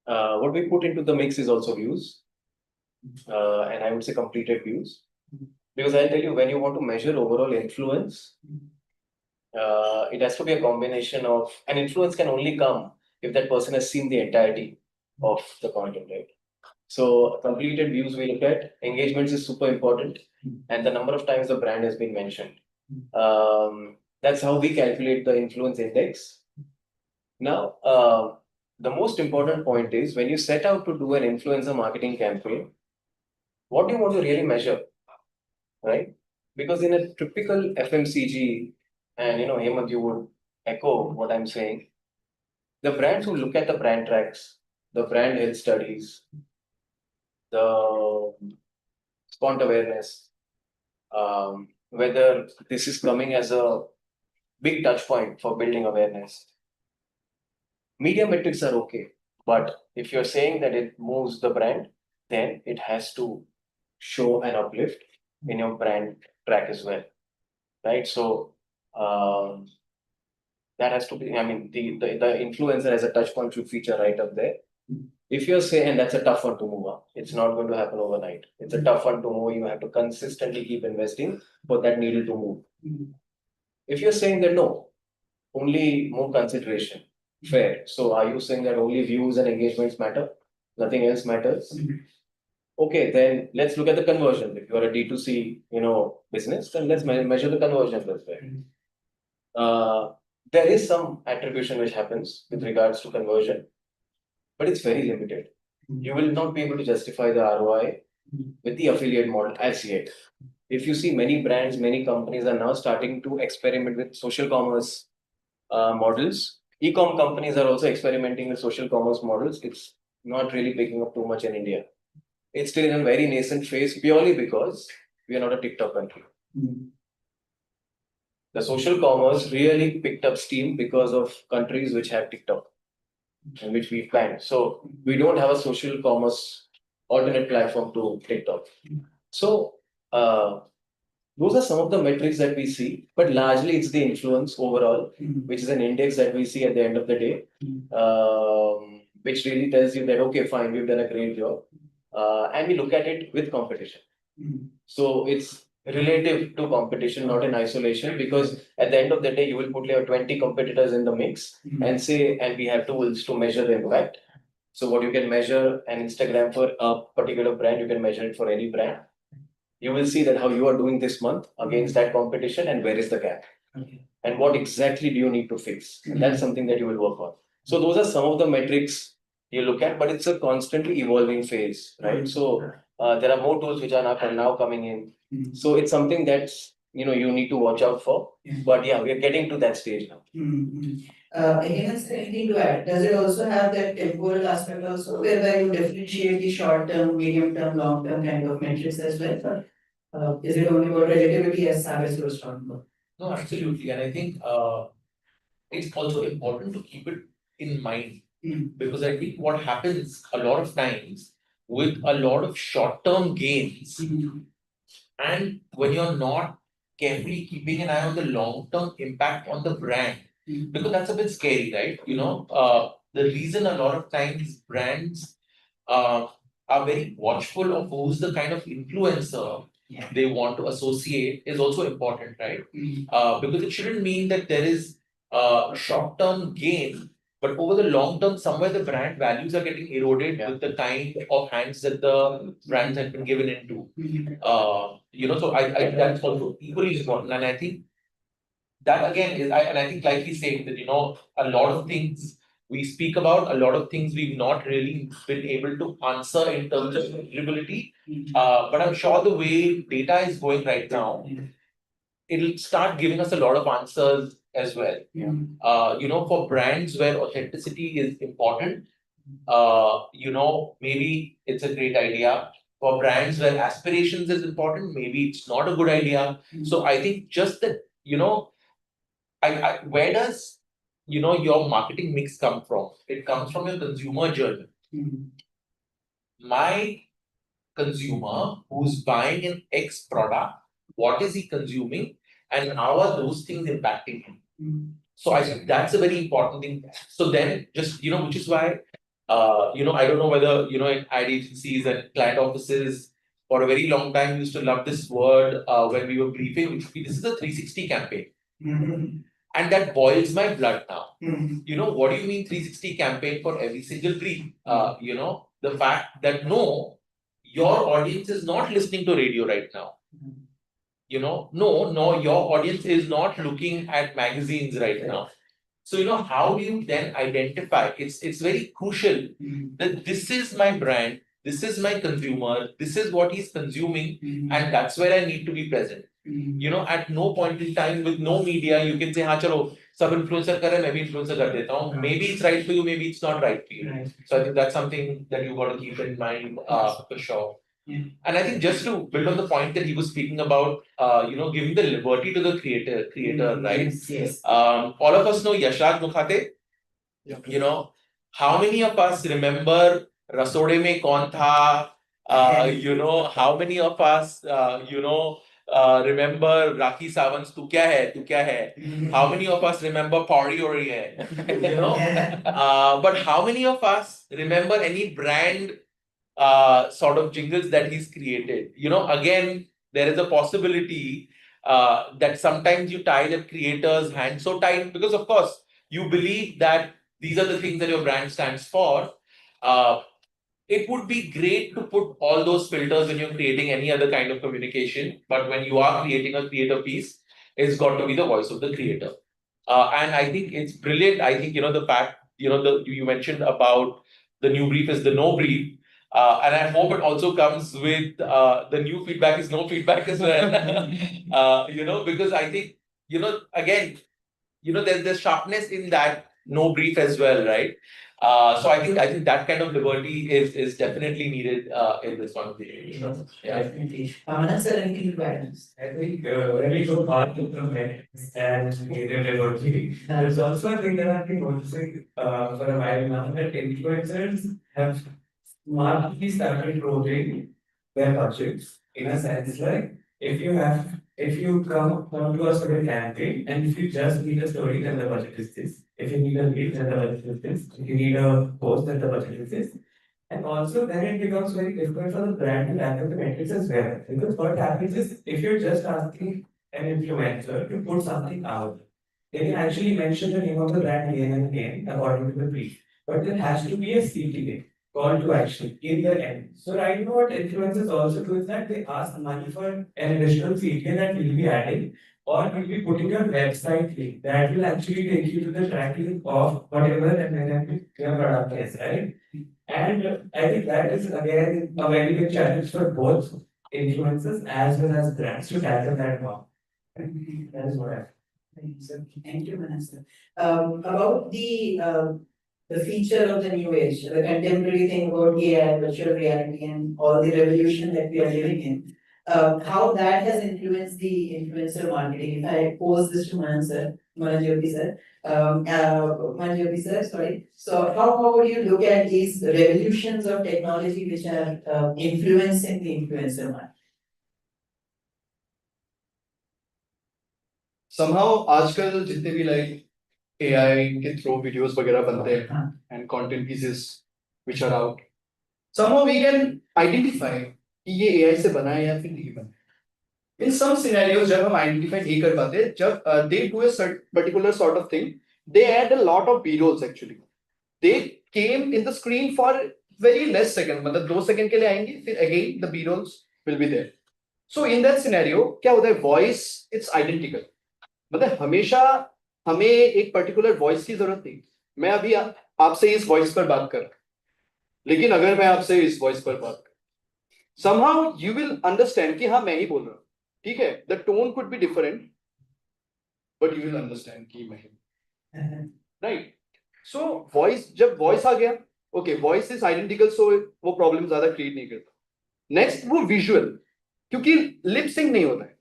What we put into the mix is also views, and I would say completed views. Because I'll tell you, when you want to measure overall influence, it has to be a combination of, and influence can only come if that person has seen the entirety of the content, right? So completed views we look at, engagements is super important, and the number of times the brand has been mentioned. That's how we calculate the influence index. Now, the most important point is when you set out to do an influencer marketing campaign, what do you want to really measure, right? Because in a typical FMCG, and Hemant, you would echo what I'm saying, the brands who look at the brand tracks, the brand health studies, the spont awareness, whether this is coming as a big touch point for building awareness. Media metrics are okay, but if you're saying that it moves the brand, then it has to show an uplift in your brand track as well, right? So that has to be, I mean, the influencer as a touch point should feature right up there. If you're saying, and that's a tough one to move up, it's not going to happen overnight. It's a tough one to move. You have to consistently keep investing for that needle to move. If you're saying that no, only more consideration, fair. So are you saying that only views and engagements matter? Nothing else matters? Okay, then let's look at the conversion. If you're a D2C, business, then let's measure the conversion as well. There is some attribution which happens with regards to conversion, but it's very limited. You will not be able to justify the ROI with the affiliate model as yet. If you see many brands, many companies are now starting to experiment with social commerce models. E-com companies are also experimenting with social commerce models. It's not really picking up too much in India. It's still in a very nascent phase purely because we are not a TikTok country. The social commerce really picked up steam because of countries which have TikTok and which we banned. So we don't have a social commerce alternate platform to TikTok. So those are some of the metrics that we see, but largely it's the influence overall, which is an index that we see at the end of the day, which really tells you that, okay, fine, we've done a great job. And we look at it with competition. So it's relative to competition, not in isolation, because at the end of the day, you will put your 20 competitors in the mix and say, and we have tools to measure the impact. So what you can measure an Instagram for a particular brand, you can measure it for any brand. You will see that how you are doing this month against that competition and where is the gap. And what exactly do you need to fix? And that's something that you will work on. So those are some of the metrics you look at, but it's a constantly evolving phase, right? So There are more tools which are now coming in. Mhm. So it's something that's you need to watch out for. Yeah. But yeah, we're getting to that stage now. Again, is there anything to add? Does it also have that temporal aspect also, whereby you differentiate the short term, medium term, long term kind of metrics as well? Or, is it only about relativity as Sabes was talking about? No, absolutely. And I think it's also important to keep it in mind because I think what happens a lot of times with a lot of short-term gains, and when you're not carefully keeping an eye on the long-term impact on the brand, because that's a bit scary, right? The reason a lot of times brands are very watchful of who's the kind of influencer Yeah. they want to associate is also important, right? Because it shouldn't mean that there is short-term gain, but over the long term, somewhere the brand values are getting eroded with the kind of hands that the brands have been given into. So I that's also equally important, and I think that again is and I think like he's saying that a lot of things we speak about, a lot of things we've not really been able to answer in terms of eligibility. But I'm sure the way data is going right now, it'll start giving us a lot of answers as well. For brands where authenticity is important, maybe it's a great idea. For brands where aspirations is important, maybe it's not a good idea. So I think just that, where does your marketing mix come from? It comes from your consumer journey. My consumer who's buying an X product, what is he consuming, and how are those things impacting him? So I think that's a very important thing. So then, just which is why, I don't know whether in ad agencies and client offices for a very long time we used to love this word when we were briefing, which would be this is a 360 campaign. And that boils my blood now. What do you mean 360 campaign for every single brief? The fact that no, your audience is not listening to radio right now. No, your audience is not looking at magazines right now. So, how do you then identify? It's very crucial that this is my brand, this is my consumer, this is what he's consuming, and that's where I need to be present. At no point in time with no media, you can say, हाँ चलो सब influencer कर रहे हैं, मैं भी influencer कर देता हूँ. Maybe it's right for you, maybe it's not right for you. Right. So I think that's something that you got to keep in mind for sure. And I think just to build on the point that he was speaking about, giving the liberty to the creator, right? Yes. All of us know Yashraj Mukhate. How many of us remember Rasode Mein Kaun Tha? How many of us, remember Rakhi Sawant's Tu Kya Hai, Tu Kya Hai? How many of us remember Pauri Ori Hai? But how many of us remember any brand sort of jingles that he's created? Again, there is a possibility that sometimes you tie the creator's hand so tight because, of course, you believe that these are the things that your brand stands for. It would be great to put all those filters when you're creating any other kind of communication, but when you are creating a creator piece, it's got to be the voice of the creator. And I think it's brilliant. I think, the fact, you mentioned about the new brief is the no brief. And I hope it also comes with the new feedback is no feedback as well. Because I think, again, there's sharpness in that no brief as well, right? So I think that kind of liberty is definitely needed in this conversation. Yeah. Definitely. Manan sir, anything to add? I think very good part of the mix and creative liberty. There's also a thing that I've been noticing for a while now that influencers have smartly started rolling their budgets in a sense like if you come to us with a campaign and if you just need a story, then the budget is this. If you need a lead, then the budget is this. If you need a post, then the budget is this. And also then it becomes very difficult for the brand to track the metrics as well. Because what happens is if you're just asking an influencer to put something out, they can actually mention the name of the brand again and again according to the brief. But there has to be a CTA. call to action in the end. So right now what influencers also do is that they ask money for an additional feature that we'll be adding, or we'll be putting your website link that will actually take you to the track link of whatever and your product is, right? And I think that is again a very big challenge for both influencers as well as brands to tackle that one. That is what I. Thank you, Manan sir. About the feature of the new age, the contemporary thing about AI, virtual reality, and all the revolution that we are living in, how that has influenced the influencer marketing. If I pose this to Manan sir, Manjyoti sir, sorry. So how would you look at these revolutions of technology which are influencing the influencer market? somehow आजकल जितने भी like AI के through videos वगैरह बनते हैं and content pieces which are out, somehow we can identify कि ये AI से बना है या फिर नहीं बना है. In some scenarios जब हम identify नहीं कर पाते, जब they do a particular sort of thing, they add a lot of B-rolls actually. They came in the screen for very less seconds, मतलब 2 सेकंड के लिए आएंगे, फिर again the B-rolls will be there. So in that scenario क्या होता है, voice it's identical. मतलब हमेशा हमें एक पर्टिकुलर वॉइस की जरूरत नहीं. मैं अभी आपसे इस वॉइस पर बात कर, लेकिन अगर मैं आपसे इस वॉइस पर बात कर, somehow you will understand कि हाँ मैं ही बोल रहा हूँ, ठीक है. The tone could be different, but you will understand कि मैं ही, right? So voice, जब voice आ गया, okay, voice is identical, so वो प्रॉब्लम ज्यादा क्रिएट नहीं करता. नेक्स्ट वो विजुअल, क्योंकि लिप सिंक नहीं होता है.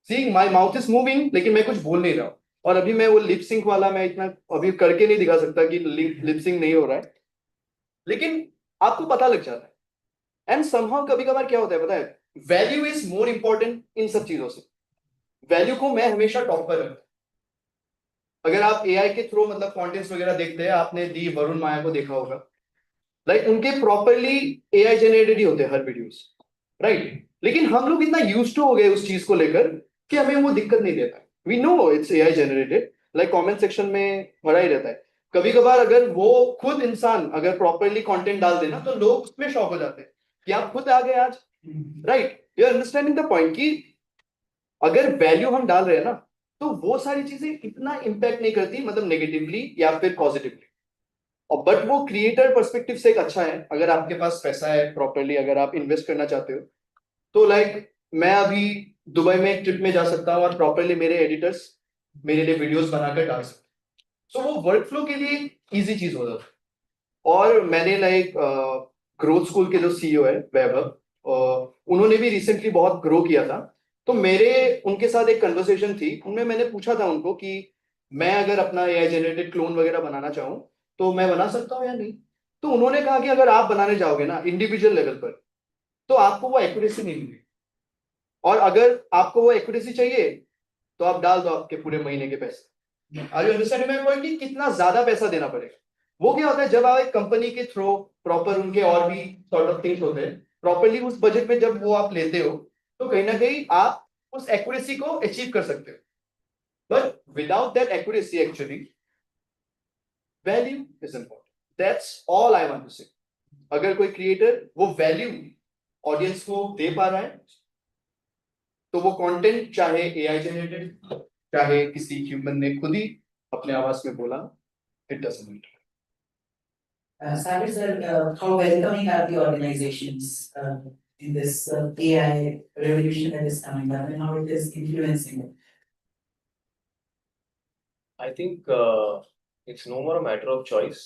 See, my mouth is moving, लेकिन मैं कुछ बोल नहीं रहा हूँ. और अभी मैं वो लिप सिंक वाला मैं इतना अभी करके नहीं दिखा सकता कि लिप सिंक नहीं हो रहा है, लेकिन आपको पता लग जाता है. एंड समहाउ कभी कभार क्या होता है पता है, value is more important in सब चीजों से. वैल्यू को मैं हमेशा टॉप पर रखता. अगर आप एआई के थ्रू मतलब कॉन्टेंट्स वगैरह देखते हैं, आपने दी वरुण माया को देखा होगा, लाइक उनके प्रॉपरली एआई जनरेटेड ही होते हैं हर वीडियोस, राइट. लेकिन हम लोग इतना यूज्ड टू हो गए उस चीज को लेकर कि हमें वो दिक्कत नहीं देता. We know it's AI generated, like comment section में भरा ही रहता है. कभी कभार अगर वो खुद इंसान अगर प्रॉपरली कंटेंट डाल देना तो लोग उसमें शॉक हो जाते हैं कि आप खुद आ गए आज, right. You are understanding the point कि अगर वैल्यू हम डाल रहे हैं ना तो वो सारी चीजें इतना इम्पैक्ट नहीं करती, मतलब नेगेटिवली या फिर पॉजिटिवली. और बट वो क्रिएटर पर्सपेक्टिव से एक अच्छा है. अगर आपके पास पैसा है प्रॉपरली, अगर आप इन्वेस्ट करना चाहते हो तो लाइक मैं अभी दुबई में एक ट्रिप में जा सकता हूँ और प्रॉपरली मेरे एडिटर्स मेरे लिए वीडियोस बनाकर डाल सकते. सो वो वर्क फ्लो के लिए इजी चीज हो जाता है. और मैंने लाइक ग्रोथ स्कूल के जो सीईओ है वैभव, उन्होंने भी रिसेंटली बहुत ग्रो किया था. तो मेरे उनके साथ एक कन्वर्सेशन थी, उनमें मैंने पूछा था उनको कि मैं अगर अपना एआई जनरेटेड क्लोन वगैरह बनाना चाहूँ तो मैं बना सकता हूँ या नहीं. तो उन्होंने कहा कि अगर आप बनाने जाओगे ना इंडिविजुअल लेवल पर तो आपको वो एक्यूरेसी नहीं मिलेगी, और अगर आपको वो एक्यूरेसी चाहिए तो आप डाल दो आपके पूरे महीने के पैसे. Are you understanding my point कि कितना ज्यादा पैसा देना पड़ेगा. वो क्या होता है जब आप एक कंपनी के थ्रू प्रॉपर उनके और भी सॉर्ट ऑफ थिंग्स होते हैं प्रॉपरली उस बजट में जब वो आप लेते हो तो कहीं ना कहीं आप उस एक्यूरेसी को अचीव कर सकते हो. But without that accuracy actually value is important. That's all I want to say. अगर कोई क्रिएटर वो वैल्यू ऑडियंस को दे पा रहा है तो वो कंटेंट चाहे एआई जनरेटेड चाहे किसी ह्यूमन ने खुद ही अपने आवाज में बोला, it doesn't matter. Sabir sir, how welcoming are the organizations in this AI revolution that is coming up and how it is influencing it? I think it's no more a matter of choice.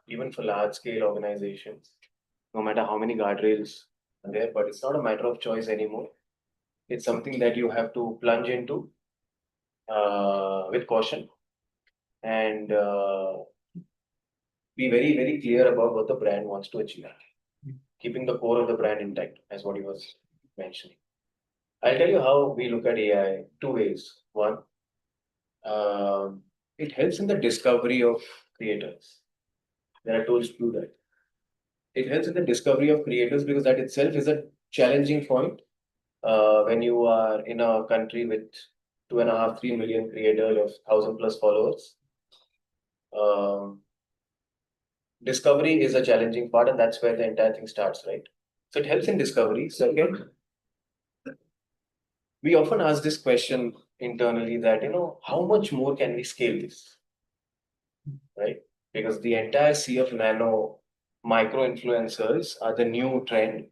Even for large scale organizations, no matter how many guardrails are there, but it's not a matter of choice anymore. It's something that you have to plunge into with caution and be very, very clear about what the brand wants to achieve, keeping the core of the brand intact, as what he was mentioning. I'll tell you how we look at AI two ways. One, it helps in the discovery of creators. There are tools to do that. It helps in the discovery of creators because that itself is a challenging point when you are in a country with 2.5-3 million creators of 1,000+ followers. um, discovery is a challenging part, and that's where the entire thing starts, right? So it helps in discovery. Second, we often ask this question internally that, how much more can we scale this, right? Because the entire sea of nano micro influencers are the new trend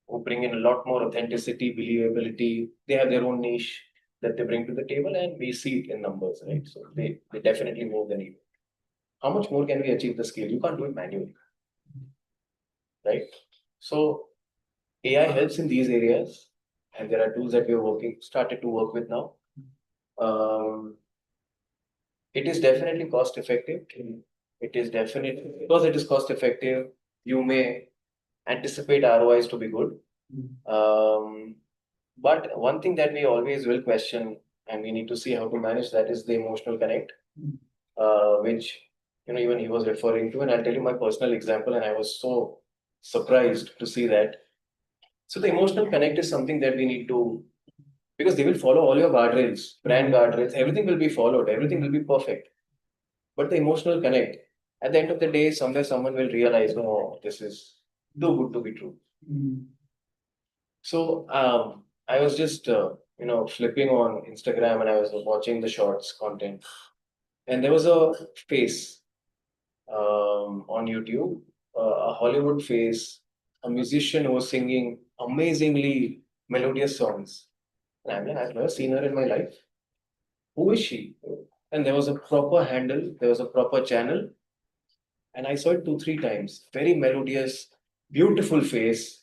who bring in a lot more authenticity, believability. They have their own niche that they bring to the table, and we see it in numbers, right? So they definitely move the needle. How much more can we achieve the scale? You can't do it manually, right? So AI helps in these areas, and there are tools that we're started to work with now. Um, it is definitely cost effective. It is definitely because it is cost effective. You may anticipate ROIs to be good. But one thing that we always will question, and we need to see how to manage that, is the emotional connect, which even he was referring to. And I'll tell you my personal example, and I was so surprised to see that. So the emotional connect is something that we need to, because they will follow all your guardrails, brand guardrails, everything will be followed, everything will be perfect. But the emotional connect, at the end of the day, somewhere someone will realize, no, this is too good to be true. So I was just flipping on Instagram, and I was watching the shorts content, and there was a face on YouTube, a Hollywood face, a musician who was singing amazingly melodious songs. And I mean, I've never seen her in my life. Who is she? And there was a proper handle, there was a proper channel, and I saw it 2-3 times. Very melodious, beautiful face.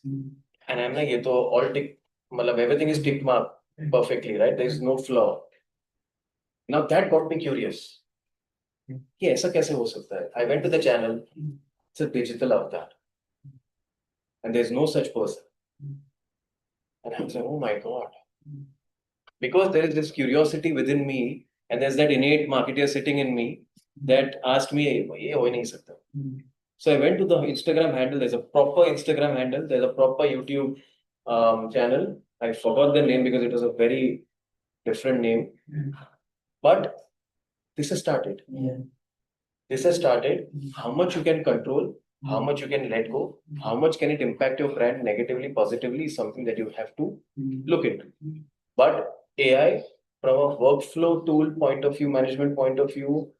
And I'm like, ये तो all tick, मतलब everything is tick mark perfectly, right? There is no flaw. Now that got me curious. कि ऐसा कैसे हो सकता है? I went to the channel. It's a digital avatar, and there's no such person. And I was like, oh my god. Because there is this curiosity within me, and there's that innate marketer sitting in me that asked me, ये हो ही नहीं सकता. So I went to the Instagram handle. There's a proper Instagram handle. There's a proper YouTube channel. I forgot the name because it was a very different name. But this has started. This has started. How much you can control, how much you can let go, how much can it impact your brand negatively, positively is something that you have to look into. But AI, from a workflow tool point of view, management point of view,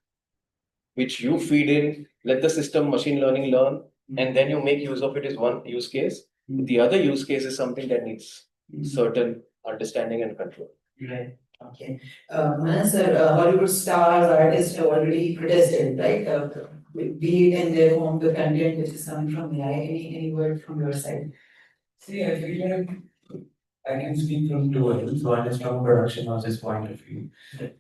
which you feed in, let the system machine learning learn, and then you make use of it is one use case. The other use case is something that needs certain understanding and control. Right. Okay. Manan sir, Hollywood stars, artists have already protested, right? Be it in their home, the content which is coming from AI. Any word from your side? See, I feel like I can speak from two ends. One is from production house's point of view.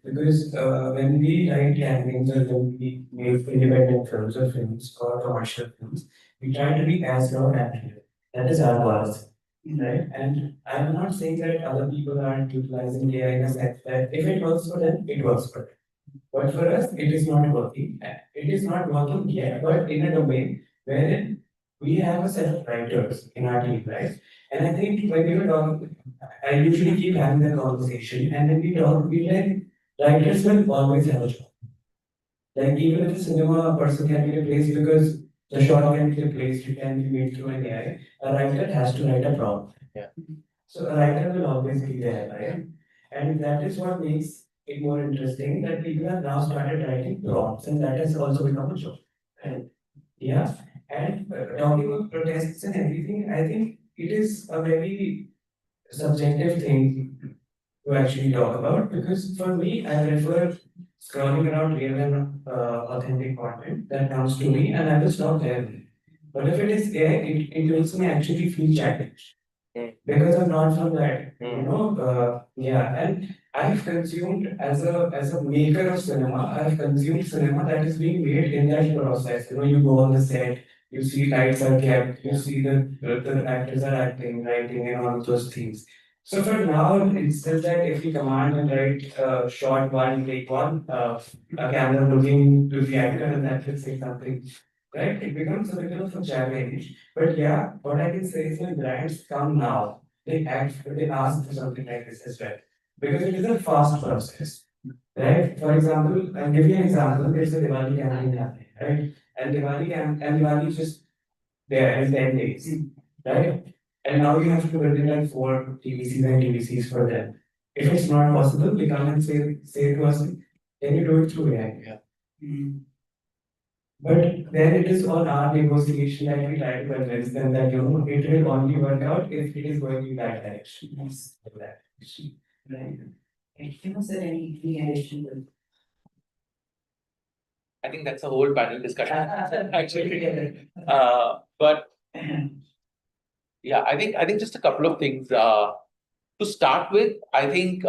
Because when we write campaigns or when we make independent films or films or commercial films, we try to be as raw and accurate. That is our policy. Right? And I'm not saying that other people aren't utilizing AI in a sense that if it works for them, it works for them. But for us, it is not working. It is not working yet, but in a domain wherein we have a set of writers in our team, right? And I think when we were talking, I usually keep having that conversation, and when we talk, we like writers will always have a job. Like even if a cinema person can be replaced because the shot can be replaced, it can be made through an AI. A writer has to write a prompt. Yeah. So a writer will always be there, right? And that is what makes it more interesting that people have now started writing prompts, and that has also become a job. And yeah, and talking about protests and everything, I think it is a very subjective thing to actually talk about because for me, I prefer scrolling around real and authentic content that comes to me, and I will stop there. But if it is AI, it makes me actually feel challenged because I'm not from that, yeah. And I've consumed as a maker of cinema, I've consumed cinema that is being made in that process. You go on the set, you see lights are kept, you see the actors are acting, writing, and all those things. So for now, it's just that if you command and write shot one, take one, a camera looking to the actor, and that will say something, right? It becomes a bit of a challenge. But yeah, what I can say is when brands come now, they ask for something like this as well. Because it is a fast process. right? For example, I'll give you an example. There's a Diwali campaign happening, right? And Diwali is just there in 10 days, right? And now you have to build in like 4 TVCs and TVCs for them. If it's not possible, we come and say to us, can you do it through AI? Yeah. But then it is on our negotiation that we try to convince them that it will only work out if it is going in that direction. Yes. Like that. Right. And was there any addition? I think that's a whole panel discussion, actually. But yeah, I think just a couple of things. To start with, I think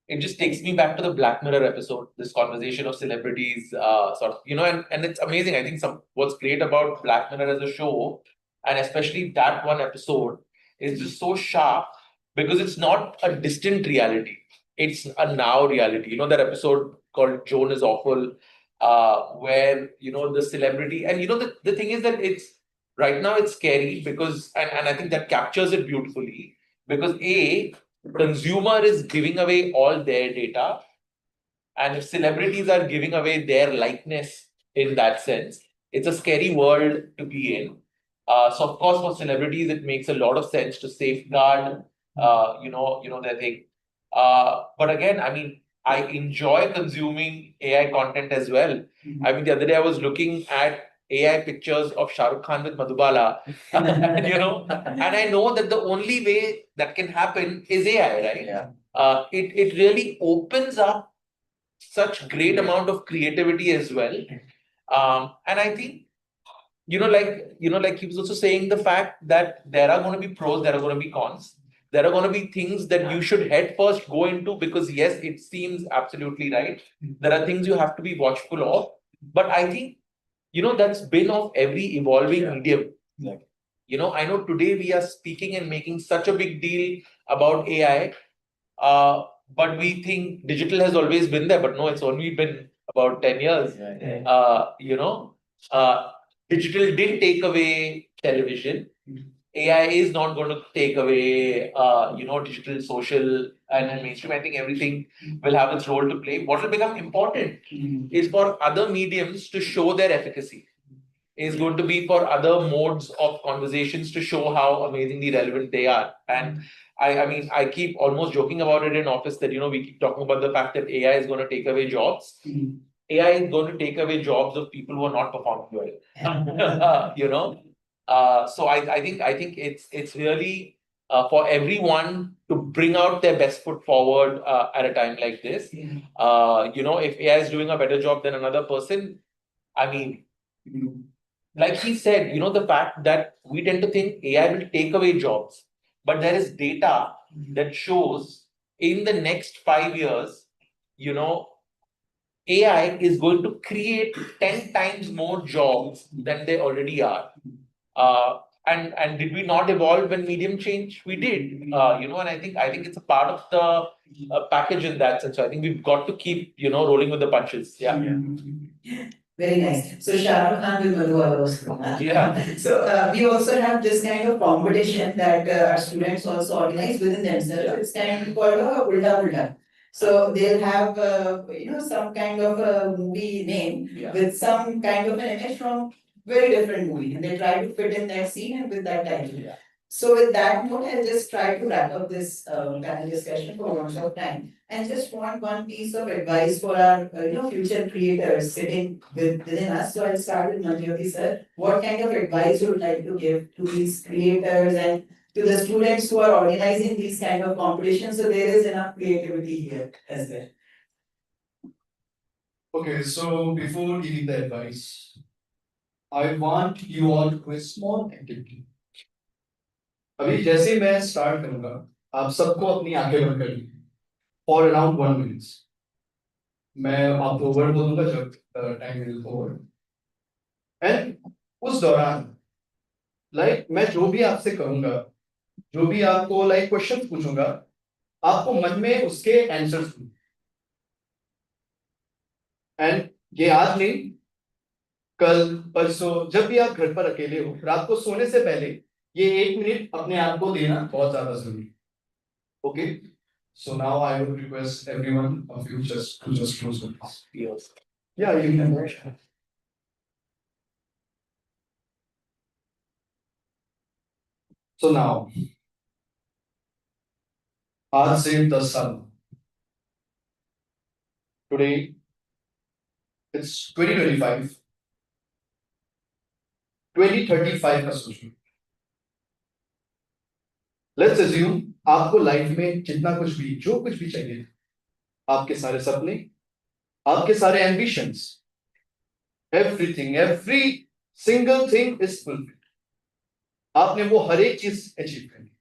it just takes me back to the Black Mirror episode, this conversation of celebrities, sort of, and it's amazing. I think what's great about Black Mirror as a show, and especially that one episode, is just so sharp because it's not a distant reality. It's a now reality. That episode called Joan is Awful, where, the celebrity, and the thing is that right now it's scary because, and I think that captures it beautifully because consumer is giving away all their data, and if celebrities are giving away their likeness in that sense, it's a scary world to be in. So of course, for celebrities, it makes a lot of sense to safeguard, their thing. But again, I mean, I enjoy consuming AI content as well. I mean, the other day I was looking at AI pictures of Shah Rukh Khan with Madhubala, and I know that the only way that can happen is AI, right? Yeah. It really opens up such great amount of creativity as well. And I think, like he was also saying the fact that there are going to be pros, there are going to be cons. There are going to be things that you should head first go into because yes, it seems absolutely right. There are things you have to be watchful of. But I think, that's been of every evolving medium. Exactly. I know today we are speaking and making such a big deal about AI, but we think digital has always been there, but no, it's only been about 10 years. Digital didn't take away television. AI is not going to take away, digital, social, and mainstream. I think everything will have its role to play. What will become important is for other mediums to show their efficacy. Is going to be for other modes of conversations to show how amazingly relevant they are. And I mean, I keep almost joking about it in office that, we keep talking about the fact that AI is going to take away jobs. AI is going to take away jobs of people who are not performing well. So I think it's really for everyone to bring out their best foot forward at a time like this. If AI is doing a better job than another person, I mean, like he said, the fact that we tend to think AI will take away jobs, but there is data that shows in the next 5 years, AI is going to create 10 times more jobs than they already are. And did we not evolve when medium changed? We did. And I think it's a part of the package in that sense. So I think we've got to keep, rolling with the punches. Yeah. Very nice. So Shah Rukh Khan will Madhu also. Yeah. So we also have this kind of competition that our students also organize within themselves. It's kind of called a Ulta Ulta. So they'll have some kind of a movie name with some kind of an image from very different movie, and they try to fit in that scene and with that title. Yeah. So with that note, I'll just try to wrap up this panel discussion for one short time, and just want one piece of advice for our future creators sitting within us. So I'll start with Manjyoti sir. What kind of advice you would like to give to these creators and to the students who are organizing these kind of competitions? So there is enough creativity here as well. Okay, so before giving the advice, I want you all to do a small activity. अभी जैसे मैं start करूंगा आप सबको अपनी आंखें बंद करनी फॉर अराउंड 1 मिनट मैं आपको वर्ड बोलूंगा जब टाइम विल फॉरवर्ड एंड उस दौरान मैं जो भी आपसे कहूंगा जो भी आपको क्वेश्चन पूछूंगा आपको मन में उसके आंसर्स एंड ये आज नहीं कल परसों जब भी आप घर पर अकेले हो रात को सोने से पहले ये 1 मिनट अपने आप को देना बहुत ज्यादा जरूरी okay So now I would request everyone of you just to just close the class. Yes. Yeah, you can. So now, आज से 10 साल today it's 2025 2035 का सोचो. Let's assume आपको लाइफ में जितना कुछ भी जो कुछ भी चाहिए, आपके सारे सपने, आपके सारे ambitions, everything, every single thing is fulfilled. आपने वो हर एक चीज अचीव कर ली.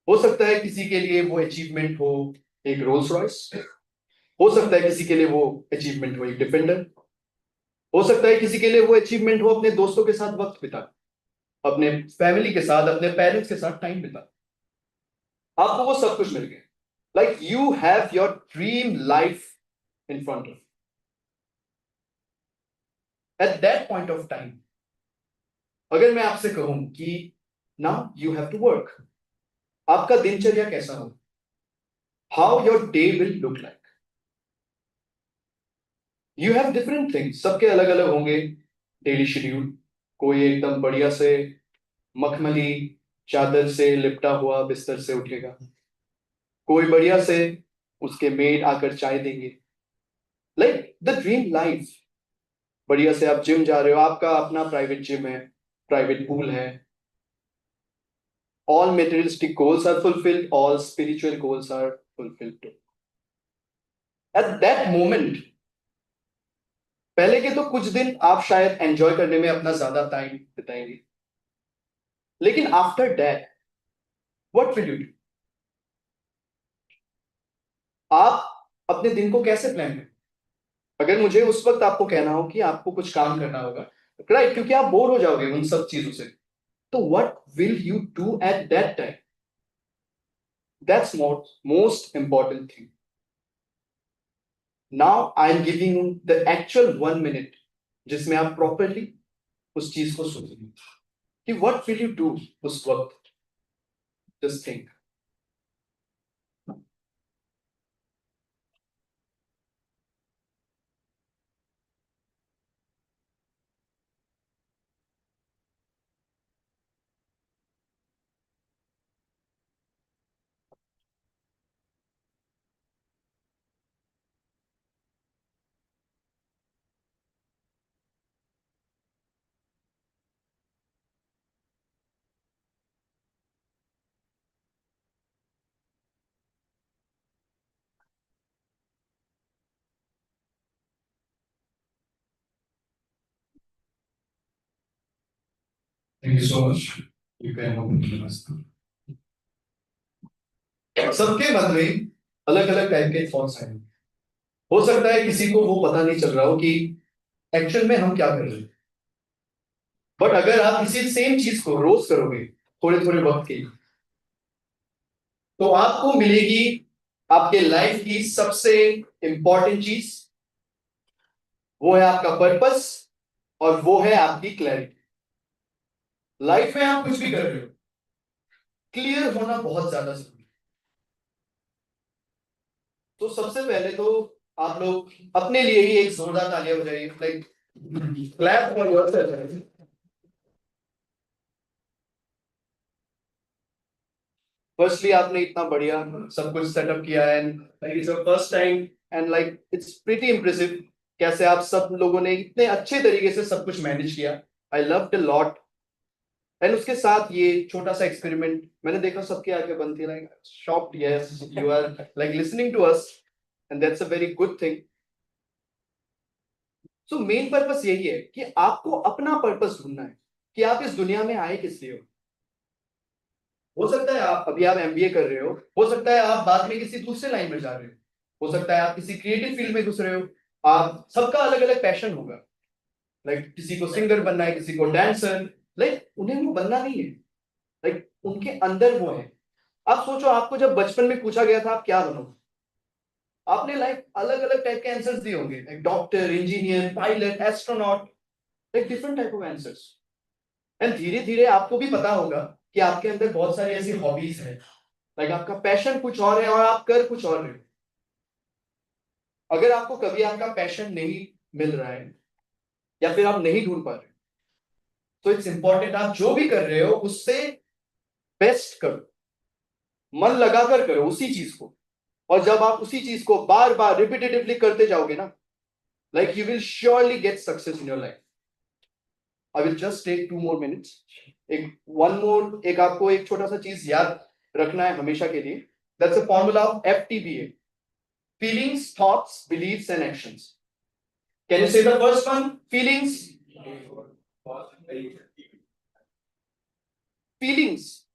हो सकता है किसी के लिए वो अचीवमेंट हो एक रोल्स रॉयस, हो सकता है किसी के लिए वो अचीवमेंट हो एक डिफेंडर, हो सकता है किसी के लिए वो अचीवमेंट हो अपने दोस्तों के साथ वक्त बिता, अपने फैमिली के साथ, अपने पेरेंट्स के साथ टाइम बिता. आपको वो सब कुछ मिल गया. Like you have your dream life in front of. At that point of time अगर मैं आपसे कहूं कि now you have to work, आपका दिनचर्या कैसा हो, how your day will look like. You have different things, सबके अलग अलग होंगे डेली शेड्यूल. कोई एकदम बढ़िया से मखमली चादर से लिपटा हुआ बिस्तर से उठेगा, कोई बढ़िया से उसके मेड आकर चाय देंगे. Like the dream life. बढ़िया से आप जिम जा रहे हो, आपका अपना प्राइवेट जिम है, प्राइवेट पूल है. All materialistic goals are fulfilled, all spiritual goals are fulfilled too. At that moment, पहले के तो कुछ दिन आप शायद एंजॉय करने में अपना ज्यादा टाइम बिताएंगे, लेकिन after that what will you do? आप अपने दिन को कैसे प्लान करें? अगर मुझे उस वक्त आपको कहना हो कि आपको कुछ काम करना होगा, राइट, क्योंकि आप बोर हो जाओगे उन सब चीजों से, तो what will you do at that time? That's most important thing. Now I am giving you the actual 1 minute जिसमें आप properly उस चीज को सोचेंगे कि what will you do उस वक्त. Just think. Thank you so much. You can open the class. सबके मन में अलग अलग टाइप के थॉट्स आए. हो सकता है किसी को वो पता नहीं चल रहा हो कि एक्चुअल में हम क्या कर रहे हैं. बट अगर आप इसी सेम चीज को रोज करोगे थोड़े थोड़े वक्त के, तो आपको मिलेगी आपके लाइफ की सबसे इंपॉर्टेंट चीज. वो है आपका पर्पस और वो है आपकी क्लैरिटी. लाइफ में आप कुछ भी कर रहे हो, क्लियर होना बहुत ज्यादा जरूरी है. तो सबसे पहले तो आप लोग अपने लिए ही एक जोरदार तालियां बजाइए. Like clap for yourself. Firstly आपने इतना बढ़िया सब कुछ सेटअप किया है, and like it's your first time, and like it's pretty impressive कैसे आप सब लोगों ने इतने अच्छे तरीके से सब कुछ मैनेज किया. I loved a lot. And उसके साथ ये छोटा सा एक्सपेरिमेंट मैंने देखा सबके आगे बंद थी. Like shocked. Yes, you are like listening to us and that's a very good thing. So main purpose यही है कि आपको अपना पर्पस ढूंढना है कि आप इस दुनिया में आए किस लिए हो. हो सकता है आप अभी आप एमबीए कर रहे हो सकता है आप बाद में किसी दूसरे लाइन में जा रहे हो सकता है आप किसी क्रिएटिव फील्ड में घुस रहे हो. आप सबका अलग अलग पैशन होगा. लाइक किसी को सिंगर बनना है, किसी को डांसर. लाइक उन्हें वो बनना नहीं है, लाइक उनके अंदर वो है. आप सोचो, आपको जब बचपन में पूछा गया था आप क्या बनोगे, आपने लाइक अलग अलग टाइप के आंसर्स दिए होंगे. Like doctor, engineer, pilot, astronaut, like different type of answers. And धीरे धीरे आपको भी पता होगा कि आपके अंदर बहुत सारी ऐसी हॉबीज हैं. लाइक आपका पैशन कुछ और है और आप कर कुछ और रहे हो। अगर आपको कभी आपका पैशन नहीं मिल रहा है या फिर आप नहीं ढूंढ पा रहे, तो इट्स इंपॉर्टेंट आप जो भी कर रहे हो उससे बेस्ट करो, मन लगाकर करो उसी चीज को। और जब आप उसी चीज को बार बार रिपीटेटिवली करते जाओगे ना, like you will surely get success in your life. I will just take 2 more minutes। एक आपको एक छोटा सा चीज याद रखना है हमेशा के लिए। That's a formula of FTBA, feelings, thoughts, beliefs and actions. Can you say the first one? Feelings.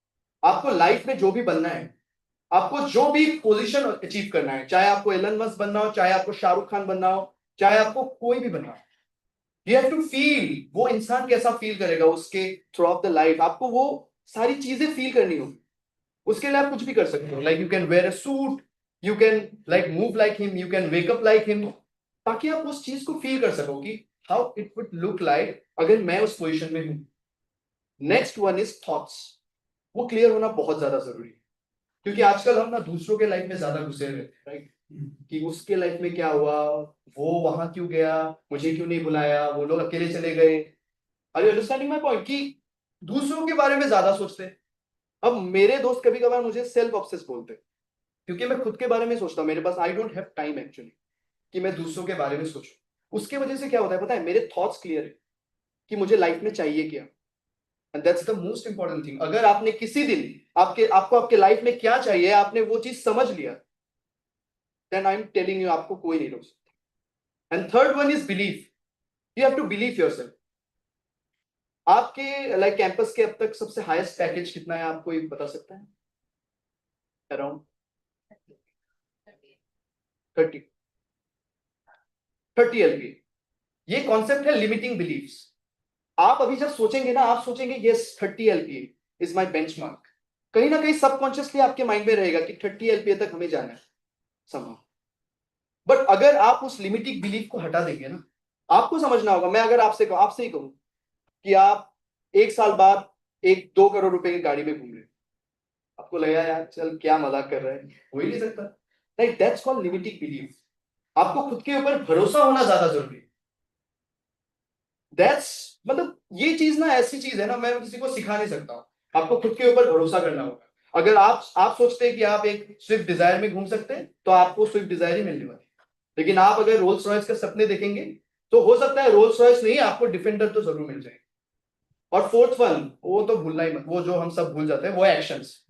आपको लाइफ में जो भी बनना है, आपको जो भी पोजीशन अचीव करना है, चाहे आपको एलन मस्क बनना हो, चाहे आपको शाहरुख खान बनना हो, चाहे आपको कोई भी बनना हो, यू हैव टू फील। वो इंसान कैसा फील करेगा उसके थ्रू आउट द लाइफ, आपको वो सारी चीजें फील करनी होगी। उसके लिए आप कुछ भी कर सकते हो, like you can wear a suit, you can like move like him, you can wake up like him, ताकि आप उस चीज को फील कर सको कि how it would look like अगर मैं उस पोजीशन में हूं। Next one is thoughts. वो क्लियर होना बहुत ज्यादा जरूरी है, क्योंकि आजकल हम ना दूसरों के लाइफ में ज्यादा घुसे रहते हैं, राइट? कि उसके लाइफ में क्या हुआ, वो वहां क्यों गया, मुझे क्यों नहीं बुलाया, वो लोग अकेले चले गए। Are you understanding my point? कि दूसरों के बारे में ज्यादा सोचते हैं। अब मेरे दोस्त कभी कभार मुझे सेल्फ ऑब्सेस बोलते हैं, क्योंकि मैं खुद के बारे में सोचता हूँ। मेरे पास I don't have time actually कि मैं दूसरों के बारे में सोचूं। उसके वजह से क्या होता है पता है, मेरे थॉट्स क्लियर है कि मुझे लाइफ में चाहिए क्या। And that's the most important thing. अगर आपने किसी दिन आपको आपके लाइफ में क्या चाहिए, आपने वो चीज समझ लिया, then I am telling you, आपको कोई नहीं रोक सकता। And third one is belief. You have to believe yourself. आपके लाइक कैंपस के अब तक सबसे हाईएस्ट पैकेज कितना है, आपको ये बता सकता है? Around 30 LPA। ये कॉन्सेप्ट है लिमिटिंग बिलीव्स। आप अभी जब सोचेंगे ना, आप सोचेंगे yes 30 LPA is my benchmark. कहीं ना कहीं सबकॉन्शियसली आपके माइंड में रहेगा कि 30 LPA तक हमें जाना है somehow। बट अगर आप उस लिमिटिंग बिलीफ को हटा देंगे ना, आपको समझना होगा। मैं अगर आपसे ही कहूं कि आप 1 साल बाद एक 2 करोड़ रुपए की गाड़ी में घूम रहे, आपको लगेगा यार चल क्या मजाक कर रहा है, हो ही नहीं सकता। Like that's called limiting belief. आपको खुद के ऊपर भरोसा होना ज्यादा जरूरी है। दैट्स मतलब ये चीज ना ऐसी चीज है ना, मैं किसी को सिखा नहीं सकता हूं। आपको खुद के ऊपर भरोसा करना होगा। अगर आप सोचते हैं कि आप एक स्विफ्ट डिजायर में घूम सकते हैं, तो आपको स्विफ्ट डिजायर ही मिलने वाली। लेकिन आप अगर रोल्स रॉयस के सपने देखेंगे, तो हो सकता है रोल्स रॉयस नहीं, आपको डिफेंडर तो जरूर मिल जाए। और फोर्थ वन, वो तो भूलना ही मत, वो जो हम सब भूल जाते हैं, वो एक्शंस।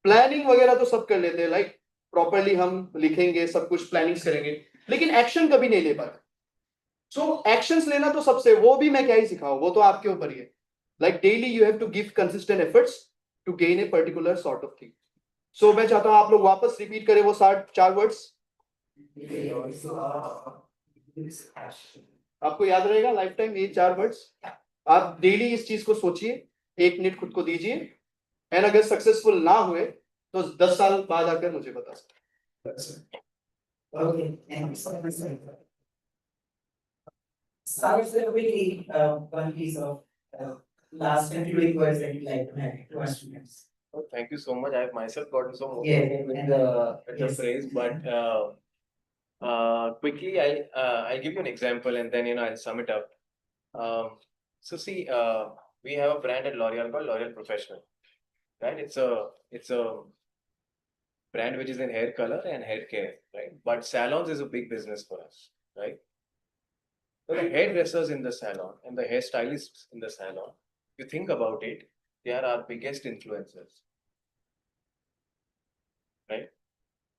प्लानिंग वगैरह तो सब कर लेते हैं, लाइक प्रॉपरली हम लिखेंगे, सब कुछ प्लानिंग्स करेंगे, लेकिन एक्शन कभी नहीं ले पाते। सो एक्शंस लेना तो सबसे, वो भी मैं क्या ही सिखाऊं, वो तो आपके ऊपर ही है। Like daily you have to give consistent efforts to gain a particular sort of thing. So मैं चाहता हूं आप लोग वापस रिपीट करें वो 4 वर्ड्स। आपको याद रहेगा लाइफ टाइम ये 4 वर्ड्स। आप डेली इस चीज को सोचिए, 1 मिनट खुद को दीजिए, एंड अगर सक्सेसफुल ना हुए तो 10 साल बाद आकर मुझे बता सकते। Okay, thank you so much, sir. Sir, quickly, one piece of last concluding words that you'd like to have to our students. Oh, thank you so much. I have myself gotten so Yeah, motivated with and, the yes. phrase, but quickly I'll give you an example and then I'll sum it up. So see, we have a brand at L'Oreal called L'Oreal Professional, right? It's a brand which is in hair color and hair care, right? But salons is a big business for us, right? So the hairdressers in the salon and the hairstylists in the salon, if you think about it, they are our biggest influencers, right?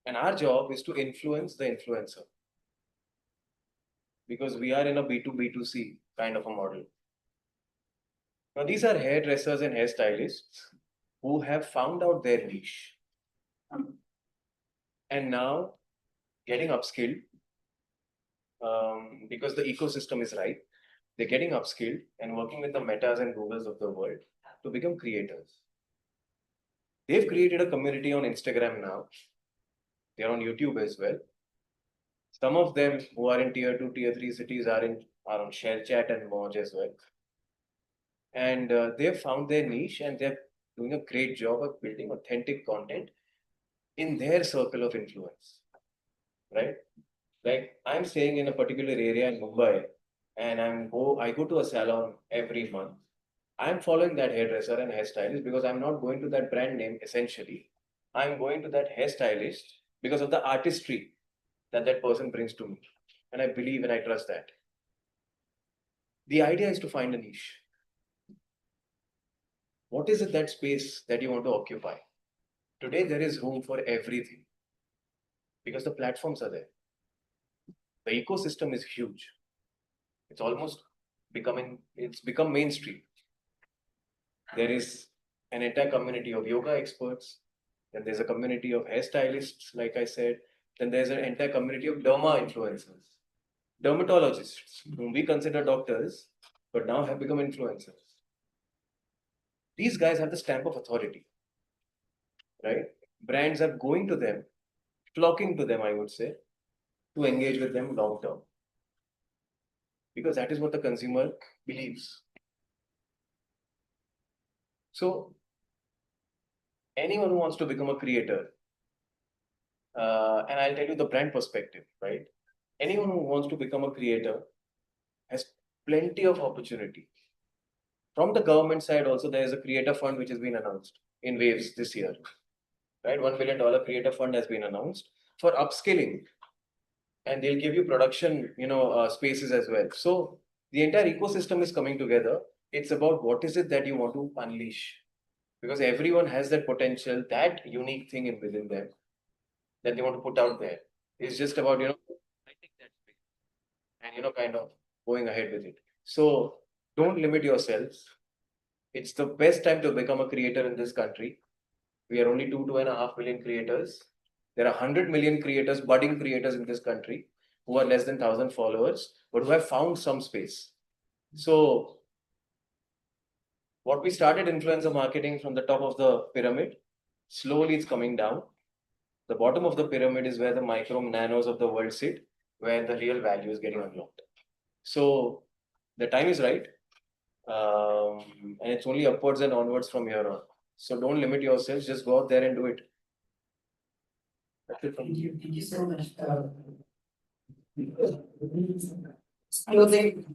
And our job is to influence the influencer, because we are in a B2B2C kind of a model. Now these are hairdressers and hairstylists who have found out their niche and now getting upskilled, because the ecosystem is right. They're getting upskilled and working with the Metas and Googles of the world to become creators. They've created a community on Instagram now. They're on YouTube as well. Some of them who are in tier 2, tier 3 cities are on ShareChat and Moj as well. And they've found their niche and they're doing a great job of building authentic content in their circle of influence, right? Like I'm staying in a particular area in Mumbai, and I go to a salon every month. I'm following that hairdresser and hairstylist because I'm not going to that brand name essentially. I'm going to that hairstylist because of the artistry that that person brings to me. And I believe and I trust that. The idea is to find a niche. What is it that space that you want to occupy? Today, there is room for everything because the platforms are there. The ecosystem is huge. It's almost it's become mainstream. There is an entire community of yoga experts, then there's a community of hairstylists, like I said, then there's an entire community of derma influencers, dermatologists, whom we consider doctors, but now have become influencers. These guys have the stamp of authority, right? Brands are going to them, flocking to them, I would say, to engage with them long term. Because that is what the consumer believes. So, anyone who wants to become a creator, and I'll tell you the brand perspective, right? Anyone who wants to become a creator has plenty of opportunity. From the government side, also, there is a creator fund which has been announced in waves this year, right? $1 billion creator fund has been announced for upskilling, and they'll give you production, spaces as well. So the entire ecosystem is coming together. It's about what is it that you want to unleash, because everyone has that potential, that unique thing within them that they want to put out there. It's just about finding that space and kind of going ahead with it. So don't limit yourselves. It's the best time to become a creator in this country. We are only 2.5 million creators. There are 100 million creators, budding creators in this country who are less than 1,000 followers, but who have found some space. So what we started influencer marketing from the top of the pyramid, slowly it's coming down. The bottom of the pyramid is where the micro nanos of the world sit, where the real value is getting unlocked. So the time is right. And it's only upwards and onwards from here on. So don't limit yourselves, just go out there and do it. That's it from me. Thank you so much. Closing.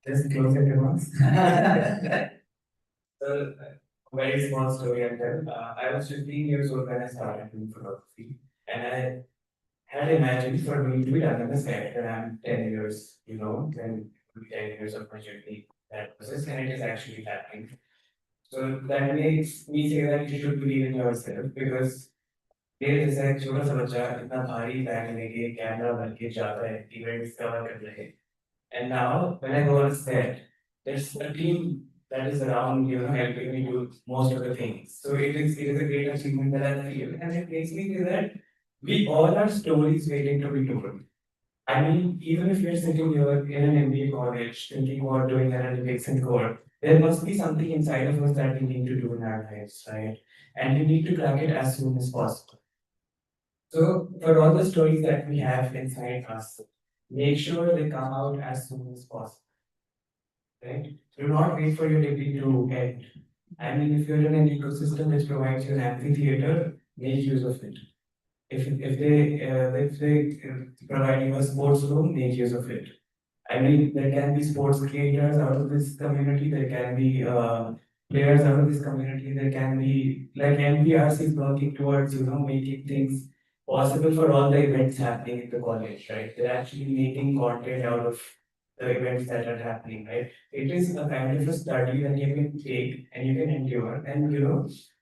Just closing remarks. So, very small story I'll tell. I was 15 years old when I started doing photography, and I had imagined for me to be done in the set when I'm 10 years, then 10 years of my journey, that process, and it is actually happening. So that makes me say that you should believe in yourself because there is a छोटा सा बच्चा इतना भारी bag लेके camera भर के जाता है इवेंट्स कवर कर रहे हैं. And now when I go on set, there's a team that is around, helping me do most of the things. So it is a great achievement that I feel, and it makes me feel that we all have stories waiting to be told. I mean, even if you're sitting here in an MBA college thinking about doing analytics and code, there must be something inside of us that we need to do in our lives, right? And we need to crack it as soon as possible. So, for all the stories that we have inside us, make sure they come out as soon as possible. Right? Do not wait for your degree to end. I mean, if you're in an ecosystem which provides you an amphitheater, make use of it. If they provide you a sports room, make use of it. I mean, there can be sports creators out of this community. There can be players out of this community. There can be like MPRC is working towards making things possible for all the events happening in the college, right? They're actually making content out of the events that are happening, right? It is a kind of a study that you can take and you can endure and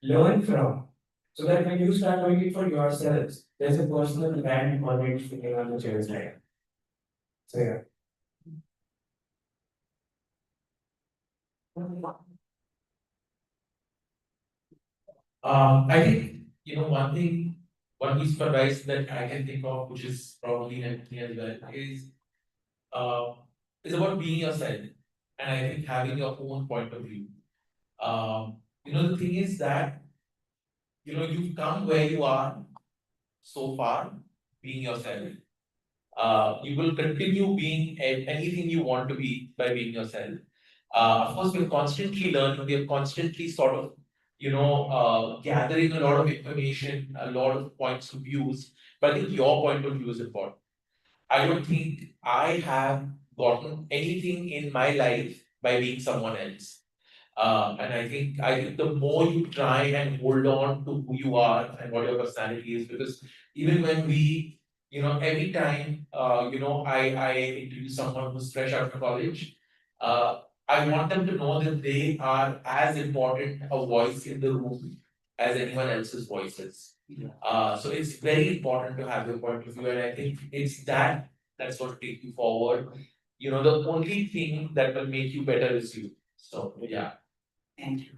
learn from. So that when you start doing it for yourselves, there's a personal brand already sitting on the chair side. So yeah. I think, one piece of advice that I can think of, which is probably helped me as well, is about being yourself. And I think having your own point of view. The thing is that, you've come where you are so far, being yourself. You will continue being anything you want to be by being yourself. Of course, we're constantly learning, we're constantly sort of gathering a lot of information, a lot of points of views, but I think your point of view is important. I don't think I have gotten anything in my life by being someone else. And I think the more you try and hold on to who you are and what your personality is, because even when we, every time I interview someone who's fresh out of college, I want them to know that they are as important a voice in the room as anyone else's voice is. So it's very important to have your point of view, and I think it's that's going to take you forward. The only thing that will make you better is you. So yeah. Thank you.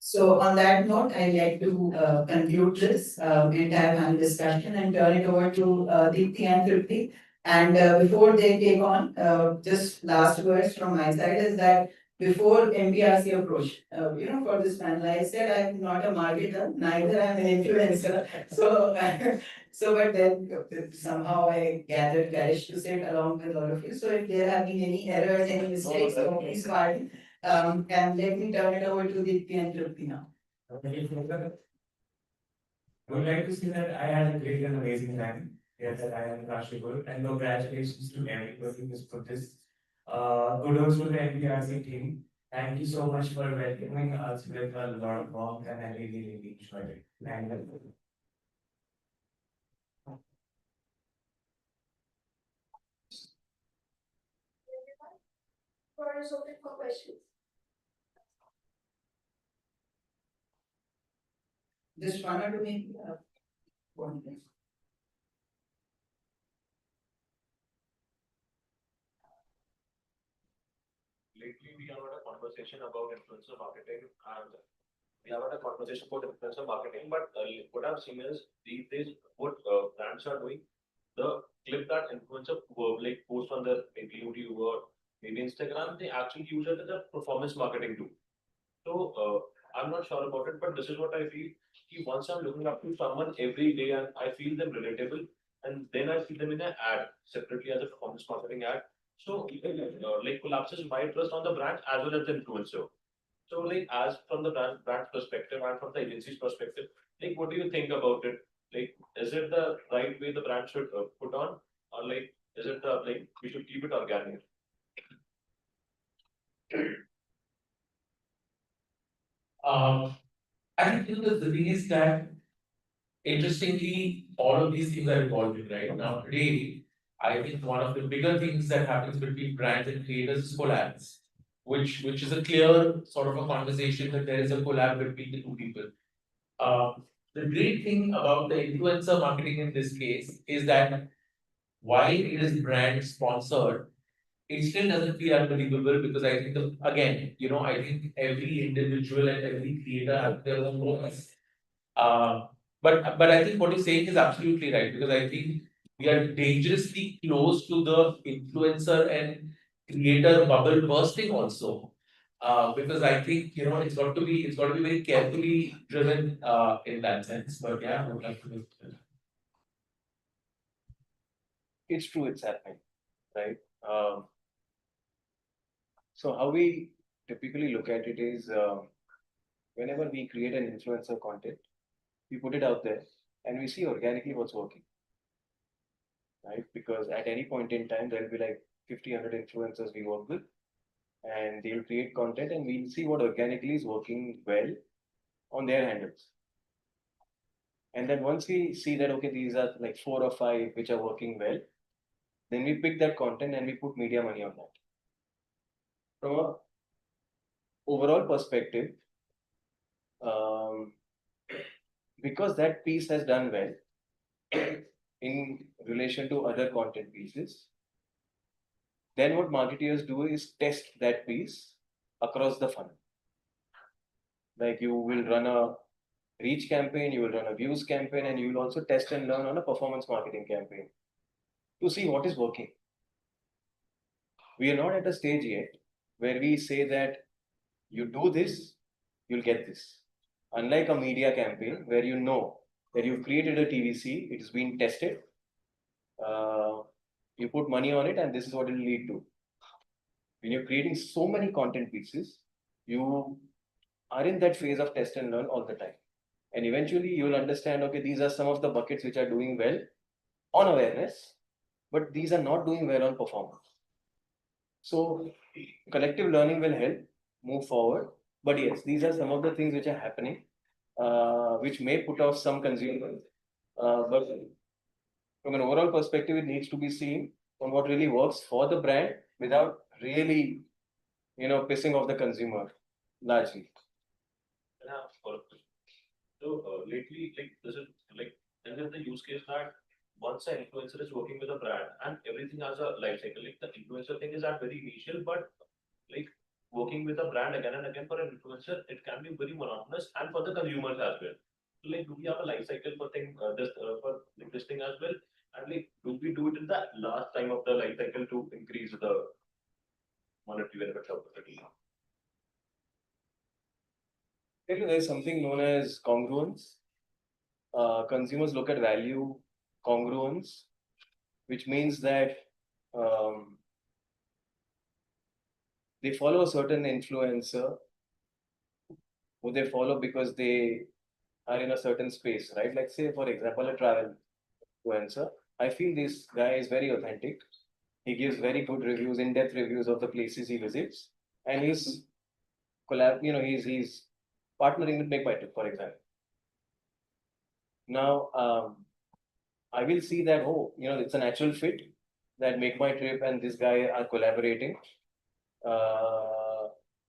So on that note, I'd like to conclude this entire panel discussion and turn it over to Deepthi and Tripti. And before they take on, just last words from my side is that before MPRC approached, for this panel, I said I'm not a marketer, neither I'm an influencer. So, but then somehow I gathered courage to sit along with all of you. So if there have been any errors, any mistakes, so please pardon. And let me turn it over to Deepthi and Tripti now. I would like to say that I had a great and amazing time here that I am in Kashipur, and congratulations to everybody who's put this. Kudos to the NPRC team. Thank you so much for welcoming us with a lot of warmth, and I really enjoyed it. Thank you. Floor is open for questions. Just one or two maybe. One thing. Lately, we have had a conversation about influencer marketing, and we have had a conversation about influencer marketing. But what I've seen is these days, what brands are doing, the clip that influencer like post on their maybe YouTube or maybe Instagram, they actually use it as a performance marketing tool. So I'm not sure about it, but this is what I feel. Once I'm looking up to someone every day and I feel them relatable, and then I see them in an ad separately as a performance marketing ad. So like collapses my trust on the brand as well as the influencer. So like as from the brand perspective and from the agency's perspective, like what do you think about it? Like is it the right way the brand should put on, or like is it like we should keep it organic? I think the thing is that interestingly, all of these things are evolving right now. Today, I think one of the bigger things that happens between brands and creators is collabs, which is a clear sort of a conversation that there is a collab between the two people. The great thing about the influencer marketing in this case is that while it is brand sponsored, it still doesn't feel unbelievable because I think again, I think every individual and every creator has their own voice. But I think what you're saying is absolutely right because I think we are dangerously close to the influencer and creator bubble bursting also. Because I think it's got to be very carefully driven in that sense. But yeah, I would like to. It's true, it's happening, right? So how we typically look at it is whenever we create an influencer content, we put it out there and we see organically what's working, right? Because at any point in time, there'll be like 50, 100 influencers we work with, and they'll create content and we'll see what organically is working well on their handles. And then once we see that, okay, these are like 4 or 5 which are working well, then we pick that content and we put media money on that. From a overall perspective, because that piece has done well in relation to other content pieces, then what marketeers do is test that piece across the funnel. Like you will run a reach campaign, you will run a views campaign, and you will also test and learn on a performance marketing campaign to see what is working. We are not at a stage yet where we say that you do this, you'll get this. Unlike a media campaign where you know that you've created a TVC, it has been tested, you put money on it, and this is what it will lead to. when you're creating so many content pieces, you are in that phase of test and learn all the time. And eventually you will understand, okay, these are some of the buckets which are doing well on awareness, but these are not doing well on performance. So collective learning will help move forward. But yes, these are some of the things which are happening, which may put off some consumers. But from an overall perspective, it needs to be seen on what really works for the brand without really, pissing off the consumer largely. And I have a follow-up question. So lately, like this is like there is the use case that once an influencer is working with a brand and everything has a life cycle, like the influencer thing is at very initial, but like working with a brand again and again for an influencer, it can be very monotonous and for the consumers as well. So, like, do we have a life cycle for for like, this thing as well? And like, do we do it in the last time of the life cycle to increase the monetary benefits of the deal? There's something known as congruence. Consumers look at value congruence, which means that they follow a certain influencer who they follow because they are in a certain space, right? Like, say, for example, a travel influencer. I feel this guy is very authentic. He gives very good reviews, in-depth reviews of the places he visits, and he's he's partnering with Make My Trip, for example. Now, I will see that, it's a natural fit that Make My Trip and this guy are collaborating.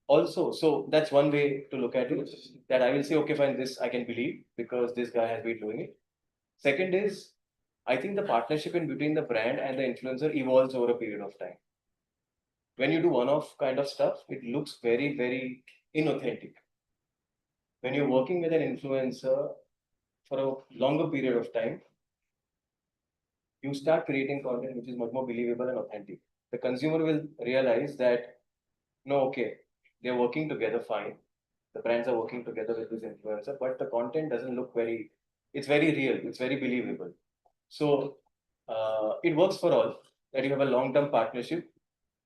Also, so that's one way to look at it, that I will say, okay, fine, this I can believe because this guy has been doing it. Second is, I think the partnership in between the brand and the influencer evolves over a period of time. When you do one-off kind of stuff, it looks very, very inauthentic. When you're working with an influencer for a longer period of time, you start creating content which is much more believable and authentic. The consumer will realize that, no, okay, they're working together fine. The brands are working together with this influencer, but the content doesn't look it's very real, it's very believable. So it works for all, that you have a long-term partnership.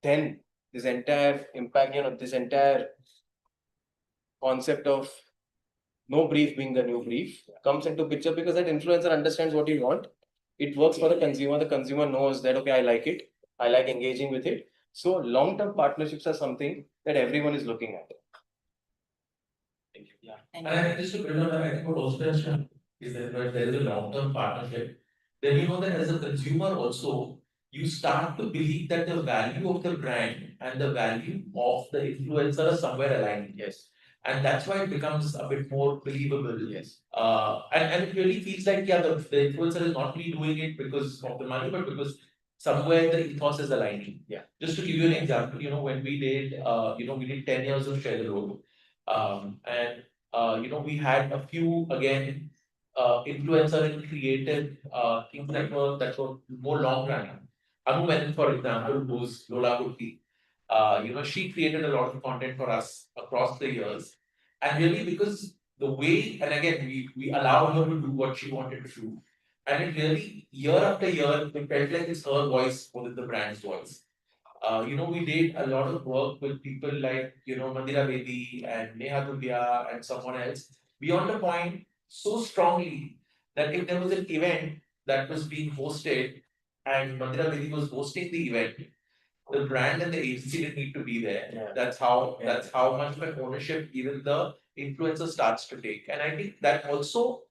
Then this entire impact, this entire concept of no brief being the new brief comes into picture because that influencer understands what you want. It works for the consumer. The consumer knows that, okay, I like it. I like engaging with it. So long-term partnerships are something that everyone is looking at. Thank you. Yeah. And I think just to build on that, I think what also has to is that when there is a long-term partnership, then you know that as a consumer also, you start to believe that the value of the brand and the value of the influencer are somewhere aligned. Yes. And that's why it becomes a bit more believable. Yes. And it really feels like, yeah, the influencer is not really doing it because of the money, but because somewhere the ethos is aligning. Yeah. Just to give you an example, when we did, we did 10 years of Share the Road. We had a few again influencer and creative things that were more long running. Anu Menon, for example, who's Lola Kurti, she created a lot of content for us across the years, and really because the way, and again we allowed her to do what she wanted to do, and it really year after year it felt like it's her voice more than the brand's voice. We did a lot of work with people like, Mandira Bedi and Neha Dubia and someone else beyond the point so strongly that if there was an event that was being hosted and Mandira Bedi was hosting the event, the brand and the agency didn't need to be there. Yeah. That's how much of an ownership even the influencer starts to take. And I think that also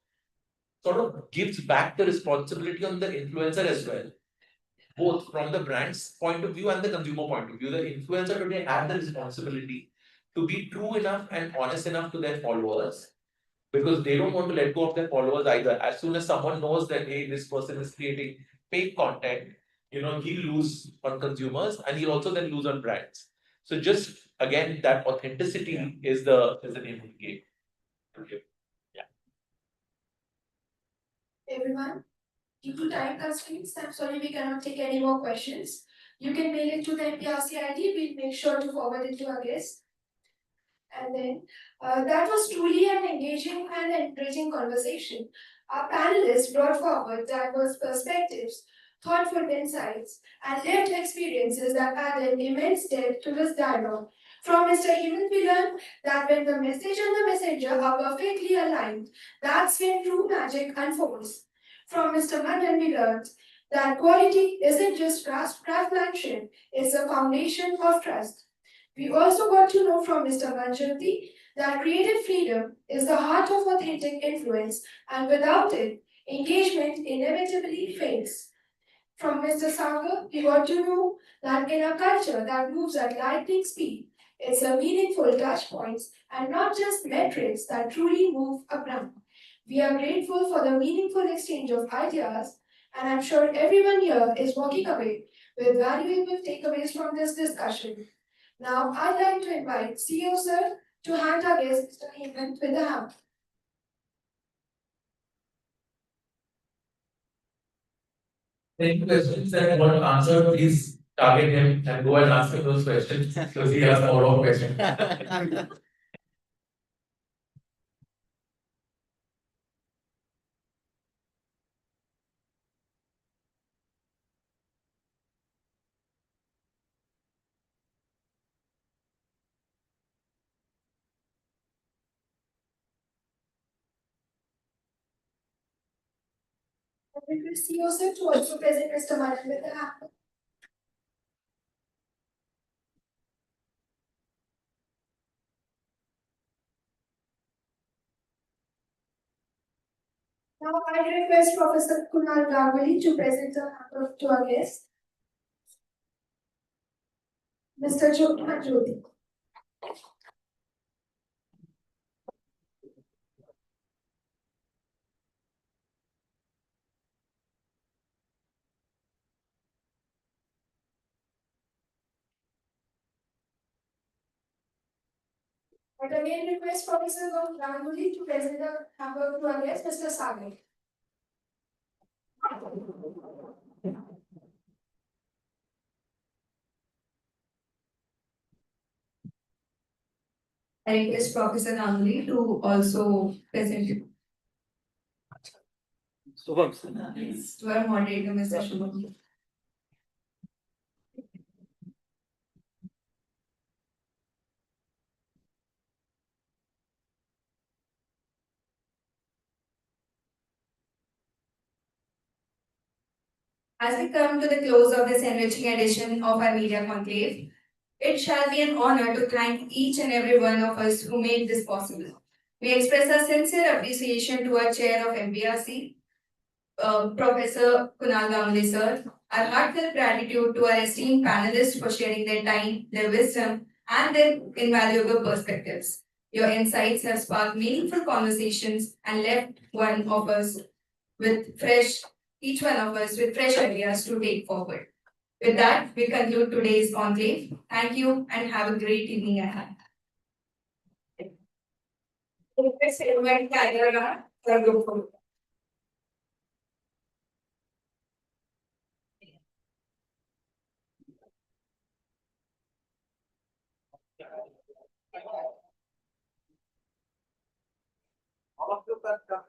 sort of gives back the responsibility on the influencer as well, both from the brand's point of view and the consumer point of view. The influencer today have the responsibility to be true enough and honest enough to their followers because they don't want to let go of their followers either. As soon as someone knows that, hey, this person is creating fake content, he'll lose on consumers and he'll also then lose on brands. So just again, that authenticity is the name of the game. Okay. Yeah. Everyone, due to time constraints, I'm sorry we cannot take any more questions. You can mail it to the MPRC ID. We'll make sure to forward it to our guests. And then that was truly an engaging and encouraging conversation. Our panelists brought forward diverse perspectives thoughtful insights, and lived experiences that added immense depth to this dialogue. From Mr. Hemant, we learned that when the message and the messenger are perfectly aligned, that's when true magic unfolds. From Mr. Manan, we learned that quality isn't just craftsmanship, it's a foundation of trust. We also got to know from Mr. Manjyoti that creative freedom is the heart of authentic influence, and without it, engagement inevitably fades. From Mr. Sagar, we got to know that in a culture that moves at lightning speed, it's a meaningful touch points and not just metrics that truly move a brand. We are grateful for the meaningful exchange of ideas, and I'm sure everyone here is walking away with valuable takeaways from this discussion. Now, I'd like to invite CEO Sir to hand our guest, Mr. Hemant, with the hammer. Any questions that you want to answer, please target him and go and ask him those questions because he has follow-up questions. I request CEO Sir to also present Mr. Manan with the hammer. Now, I request Professor Kunal Ganguly to present the hammer to our guest, Mr. Manjyoti. I again request Professor Ganguly to present the hammer to our guest, Mr. Sagar. I request Professor Ganguly to also present it. Shubham. To our moderator, Mr. Shubham. As we come to the close of this enriching edition of our Media Conclave, it shall be an honor to thank each and every one of us who made this possible. We express our sincere appreciation to our chair of MPRC, Professor Kunal Ganguly sir, our heartfelt gratitude to our esteemed panelists for sharing their time, their wisdom, and their invaluable perspectives. Your insights have sparked meaningful conversations and left each one of us with fresh ideas to take forward. With that, we conclude today's conclave. Thank you and have a great evening ahead. Request to invite Tyler for group photo. All of you can come.